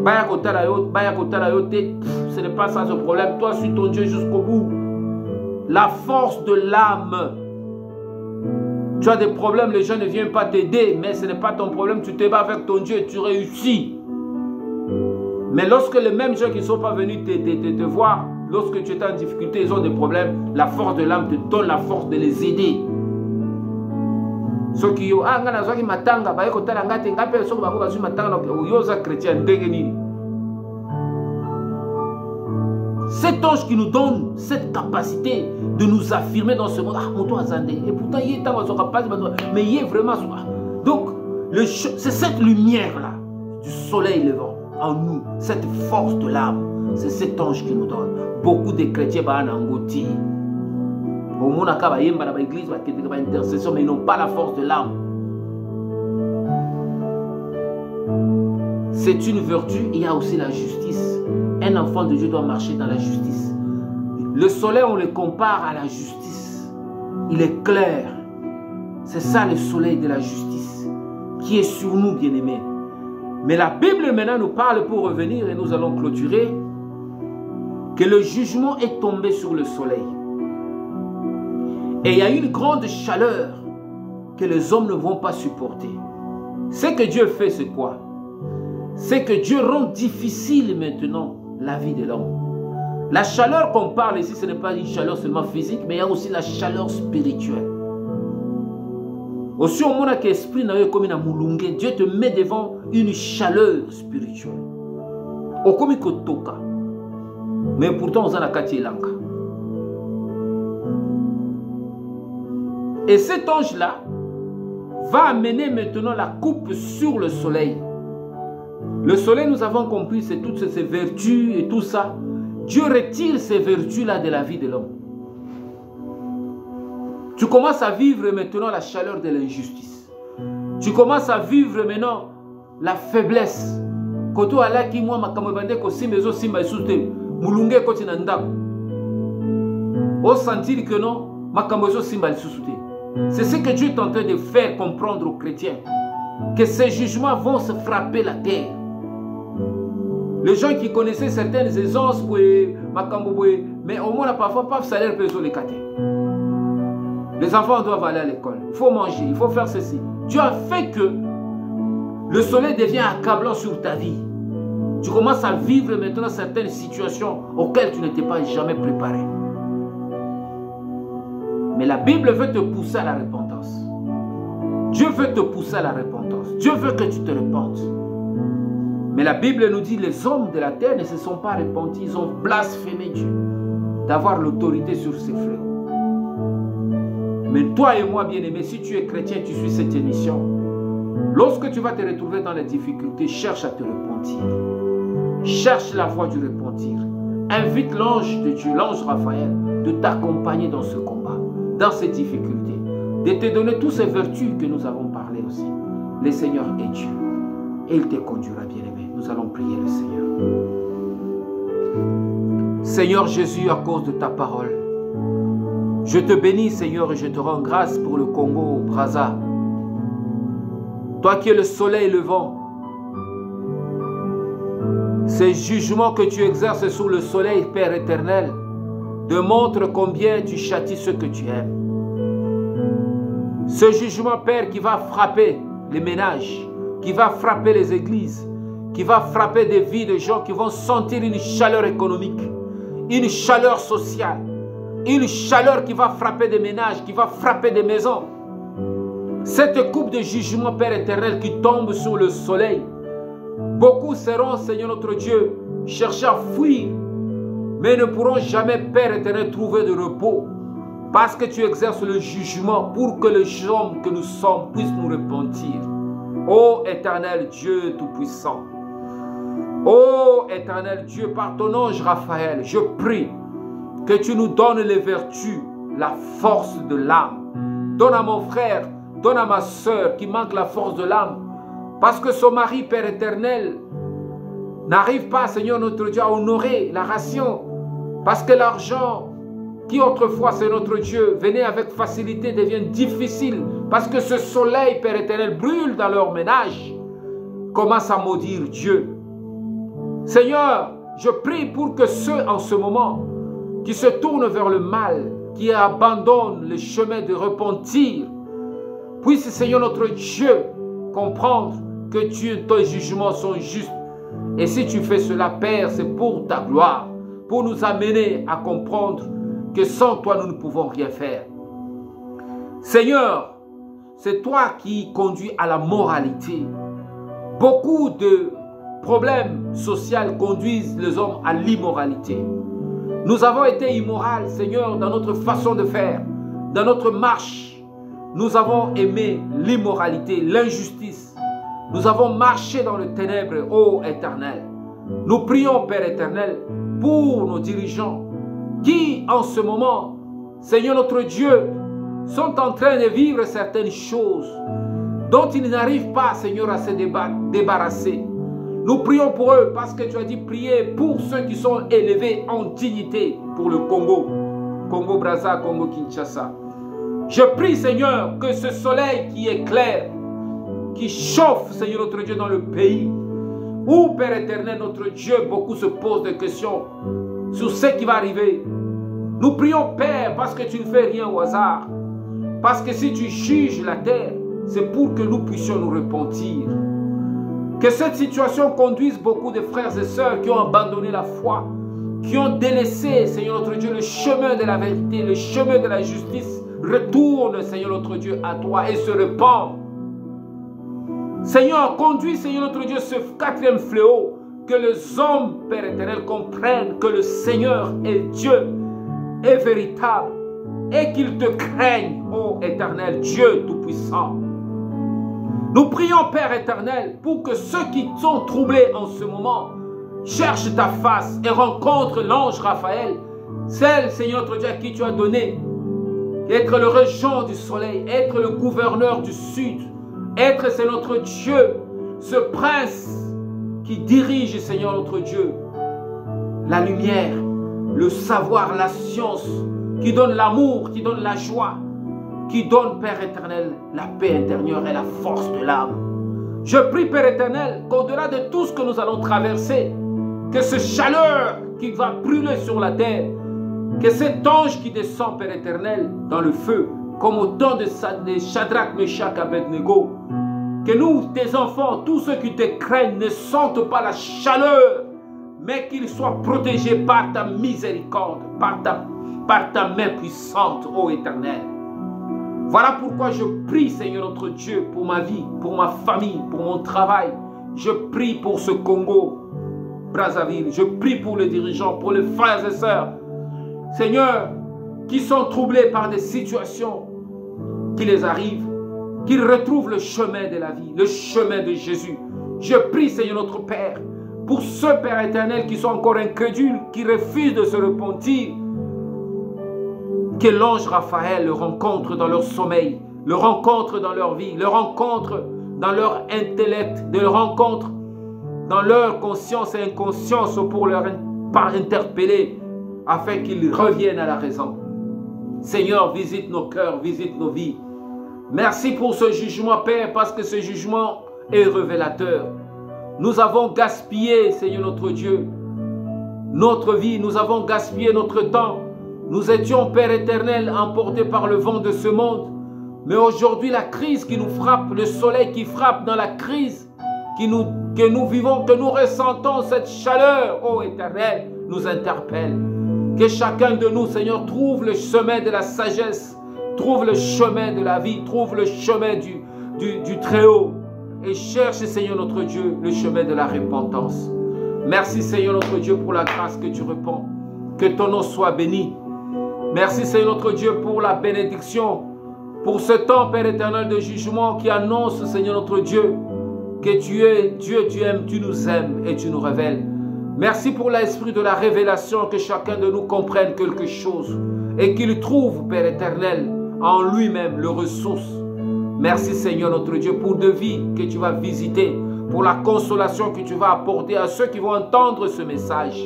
Baya kotala yo te, ce n'est pas ça ce problème. Toi suis ton Dieu jusqu'au bout. La force de l'âme. Tu as des problèmes, les gens ne viennent pas t'aider, mais ce n'est pas ton problème, tu te bats avec ton Dieu et tu réussis. Mais lorsque les mêmes gens qui ne sont pas venus te voir, lorsque tu es en difficulté, ils ont des problèmes, la force de l'âme te donne la force de les aider. Ceux qui ont cet ange qui nous donne cette capacité de nous affirmer dans ce monde. Et pourtant, il est mais il est vraiment. Donc, c'est cette lumière-là du soleil levant en nous, cette force de l'âme. C'est cet ange qui nous donne. Beaucoup de chrétiens au monde l'église, intercession, mais ils n'ont pas la force de l'âme. C'est une vertu, il y a aussi la justice. Un enfant de Dieu doit marcher dans la justice. Le soleil, on le compare à la justice. Il est clair. C'est ça le soleil de la justice qui est sur nous, bien-aimés. Mais la Bible maintenant nous parle, pour revenir, et nous allons clôturer, que le jugement est tombé sur le soleil. Et il y a une grande chaleur que les hommes ne vont pas supporter. Ce que Dieu fait, c'est quoi? C'est que Dieu rend difficile maintenant la vie de l'homme. La chaleur qu'on parle ici, ce n'est pas une chaleur seulement physique, mais il y a aussi la chaleur spirituelle. Aussi, au moment où l'esprit n'a eu comme une moulungue, Dieu te met devant une chaleur spirituelle. Au comme toka. Mais pourtant, on a la katielanga. Et cet ange-là va amener maintenant la coupe sur le soleil. Le soleil, nous avons compris, c'est toutes ces vertus et tout ça. Dieu retire ces vertus-là de la vie de l'homme. Tu commences à vivre maintenant la chaleur de l'injustice. Tu commences à vivre maintenant la faiblesse. Koto alaki moi makamobande ko simbezo simba isute mulunge koti na ndako. Au sentir que non makambozo simba isute. C'est ce que Dieu est en train de faire comprendre aux chrétiens, que ces jugements vont se frapper la terre. Les gens qui connaissaient certaines aisances, mais au moins parfois pas salaire peut les cater. Les enfants doivent aller à l'école, il faut manger, il faut faire ceci. Tu as fait que le soleil devient accablant sur ta vie. Tu commences à vivre maintenant certaines situations auxquelles tu n'étais pas jamais préparé. Mais la Bible veut te pousser à la repentance. Dieu veut te pousser à la repentance. Dieu veut que tu te repentes. Mais la Bible nous dit, les hommes de la terre ne se sont pas repentis, ils ont blasphémé Dieu d'avoir l'autorité sur ces fléaux. Mais toi et moi, bien-aimé, si tu es chrétien, tu suis cette émission. Lorsque tu vas te retrouver dans les difficultés, cherche à te repentir. Cherche la voie du repentir. Invite l'ange de Dieu, l'ange Raphaël, de t'accompagner dans ce combat, dans ces difficultés, de te donner toutes ces vertus que nous avons parlé aussi. Le Seigneur est Dieu et il te conduira, bien-aimé. Nous allons prier le Seigneur. Seigneur Jésus, à cause de ta parole, je te bénis, Seigneur, et je te rends grâce pour le Congo, Brazza. Toi qui es le soleil levant, ces jugements que tu exerces sur le soleil, Père éternel, démontrent combien tu châties ceux que tu aimes. Ce jugement, Père, qui va frapper les ménages, qui va frapper les églises, qui va frapper des vies de gens qui vont sentir une chaleur économique, une chaleur sociale, une chaleur qui va frapper des ménages, qui va frapper des maisons. Cette coupe de jugement, Père éternel, qui tombe sur le soleil, beaucoup seront, Seigneur notre Dieu, chercher à fuir, mais ne pourront jamais, Père éternel, trouver de repos, parce que tu exerces le jugement pour que les hommes que nous sommes puissent nous repentir. Ô éternel Dieu Tout-Puissant, ô éternel Dieu, par ton ange Raphaël, je prie que tu nous donnes les vertus, la force de l'âme. Donne à mon frère, donne à ma soeur qui manque la force de l'âme, parce que son mari, Père éternel, n'arrive pas, Seigneur notre Dieu, à honorer la ration, parce que l'argent qui autrefois, c'est notre Dieu, venait avec facilité, devient difficile, parce que ce soleil, Père éternel, brûle dans leur ménage. Commence à maudire Dieu. Seigneur, je prie pour que ceux en ce moment qui se tournent vers le mal, qui abandonnent le chemin de repentir, puissent, Seigneur notre Dieu, comprendre que tes jugements sont justes. Et si tu fais cela, Père, c'est pour ta gloire, pour nous amener à comprendre que sans toi, nous ne pouvons rien faire. Seigneur, c'est toi qui conduis à la moralité. Beaucoup de problèmes sociaux conduisent les hommes à l'immoralité. Nous avons été immoraux, Seigneur, dans notre façon de faire, dans notre marche. Nous avons aimé l'immoralité, l'injustice. Nous avons marché dans le ténèbre, ô Éternel. Nous prions, Père éternel, pour nos dirigeants qui, en ce moment, Seigneur notre Dieu, sont en train de vivre certaines choses dont ils n'arrivent pas, Seigneur, à se débarrasser. Nous prions pour eux parce que tu as dit prier pour ceux qui sont élevés en dignité pour le Congo. Congo Brazza, Congo Kinshasa. Je prie, Seigneur, que ce soleil qui éclaire, qui chauffe, Seigneur notre Dieu, dans le pays, où, Père éternel, notre Dieu, beaucoup se posent des questions sur ce qui va arriver. Nous prions, Père, parce que tu ne fais rien au hasard. Parce que si tu juges la terre, c'est pour que nous puissions nous repentir. Que cette situation conduise beaucoup de frères et sœurs qui ont abandonné la foi, qui ont délaissé, Seigneur notre Dieu, le chemin de la vérité, le chemin de la justice. Retourne, Seigneur notre Dieu, à toi et se repent. Seigneur, conduis, Seigneur notre Dieu, ce quatrième fléau, que les hommes, Père éternel, comprennent que le Seigneur est Dieu, est véritable, et qu'ils te craignent, ô éternel Dieu Tout-Puissant. Nous prions, Père éternel, pour que ceux qui sont troublés en ce moment cherchent ta face et rencontrent l'ange Raphaël, celle, Seigneur notre Dieu, à qui tu as donné être le régent du soleil, être le gouverneur du sud, être, c'est notre Dieu, ce prince qui dirige, Seigneur notre Dieu, la lumière, le savoir, la science, qui donne l'amour, qui donne la joie, qui donne, Père éternel, la paix intérieure et la force de l'âme. Je prie, Père éternel, qu'au-delà de tout ce que nous allons traverser, que ce chaleur qui va brûler sur la terre, que cet ange qui descend, Père éternel, dans le feu, comme au temps de Shadrach, Meshach, Abednego, que nous, tes enfants, tous ceux qui te craignent, ne sentent pas la chaleur, mais qu'ils soient protégés par ta miséricorde, par ta main puissante, ô Éternel. Voilà pourquoi je prie, Seigneur notre Dieu, pour ma vie, pour ma famille, pour mon travail. Je prie pour ce Congo, Brazzaville. Je prie pour les dirigeants, pour les frères et sœurs, Seigneur, qui sont troublés par des situations qui les arrivent, qu'ils retrouvent le chemin de la vie, le chemin de Jésus. Je prie, Seigneur notre Père, pour ceux, Père éternel, qui sont encore incrédules, qui refusent de se repentir, que l'ange Raphaël le rencontre dans leur sommeil, le rencontre dans leur vie, le rencontre dans leur intellect, le rencontre dans leur conscience et inconscience pour leur interpeller, afin qu'ils reviennent à la raison. Seigneur, visite nos cœurs, visite nos vies. Merci pour ce jugement, Père, parce que ce jugement est révélateur. Nous avons gaspillé, Seigneur notre Dieu, notre vie, nous avons gaspillé notre temps. Nous étions, Père éternel, emportés par le vent de ce monde. Mais aujourd'hui, la crise qui nous frappe, le soleil qui frappe dans la crise que nous vivons, que nous ressentons, cette chaleur, ô Éternel, nous interpelle. Que chacun de nous, Seigneur, trouve le chemin de la sagesse, trouve le chemin de la vie, trouve le chemin du Très-Haut et cherche, Seigneur notre Dieu, le chemin de la repentance. Merci, Seigneur notre Dieu, pour la grâce que tu répands. Que ton nom soit béni. Merci, Seigneur notre Dieu, pour la bénédiction, pour ce temps, Père éternel, de jugement qui annonce, Seigneur notre Dieu, que tu es Dieu, tu aimes, tu nous aimes et tu nous révèles. Merci pour l'esprit de la révélation, que chacun de nous comprenne quelque chose et qu'il trouve, Père éternel, en lui-même le ressource. Merci, Seigneur notre Dieu, pour de vies que tu vas visiter, pour la consolation que tu vas apporter à ceux qui vont entendre ce message,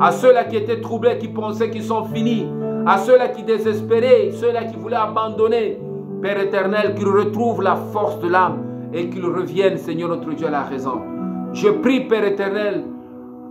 à ceux-là qui étaient troublés, qui pensaient qu'ils sont finis, à ceux-là qui désespéraient, ceux-là qui voulaient abandonner. Père éternel, qu'ils retrouvent la force de l'âme et qu'ils reviennent, Seigneur notre Dieu, à la raison. Je prie, Père éternel,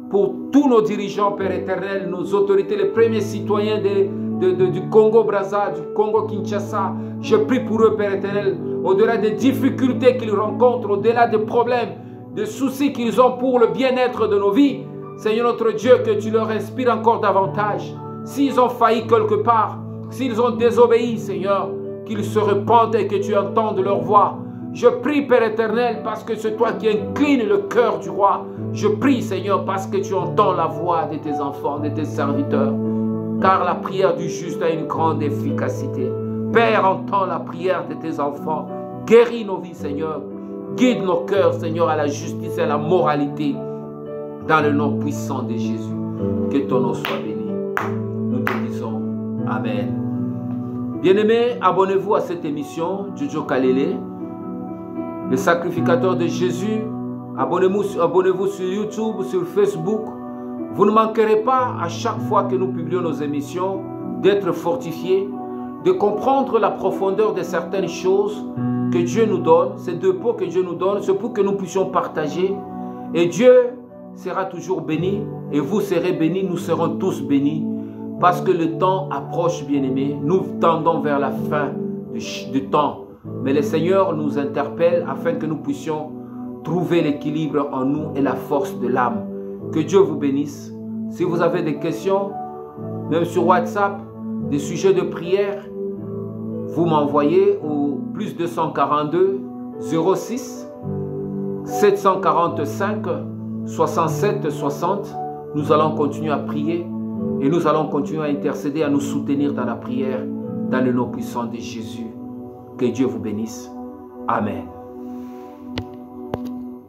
pour tous nos dirigeants, Père éternel, nos autorités, les premiers citoyens du Congo-Brazza, du Congo-Kinshasa. Je prie pour eux, Père éternel, au-delà des difficultés qu'ils rencontrent, au-delà des problèmes, des soucis qu'ils ont pour le bien-être de nos vies. Seigneur notre Dieu, que tu leur inspires encore davantage. S'ils ont failli quelque part, s'ils ont désobéi, Seigneur, qu'ils se repentent et que tu entendes leur voix. Je prie, Père éternel, parce que c'est toi qui inclines le cœur du roi. Je prie, Seigneur, parce que tu entends la voix de tes enfants, de tes serviteurs. Car la prière du juste a une grande efficacité. Père, entends la prière de tes enfants. Guéris nos vies, Seigneur. Guide nos cœurs, Seigneur, à la justice et à la moralité. Dans le nom puissant de Jésus. Que ton nom soit béni. Nous te disons Amen. Bien-aimés, abonnez-vous à cette émission, Jojo Kalele, le sacrificateur de Jésus. Abonnez-vous sur YouTube, sur Facebook. Vous ne manquerez pas, à chaque fois que nous publions nos émissions, d'être fortifiés, de comprendre la profondeur de certaines choses que Dieu nous donne, ces deux pots que Dieu nous donne, c'est pour que nous puissions partager. Et Dieu sera toujours béni, et vous serez bénis, nous serons tous bénis, parce que le temps approche, bien-aimés. Nous tendons vers la fin du temps. Mais le Seigneur nous interpelle afin que nous puissions trouver l'équilibre en nous et la force de l'âme. Que Dieu vous bénisse. Si vous avez des questions, même sur WhatsApp, des sujets de prière, vous m'envoyez au plus 242 06 745 67 60. Nous allons continuer à prier et nous allons continuer à intercéder, à nous soutenir dans la prière, dans le nom puissant de Jésus. Que Dieu vous bénisse. Amen.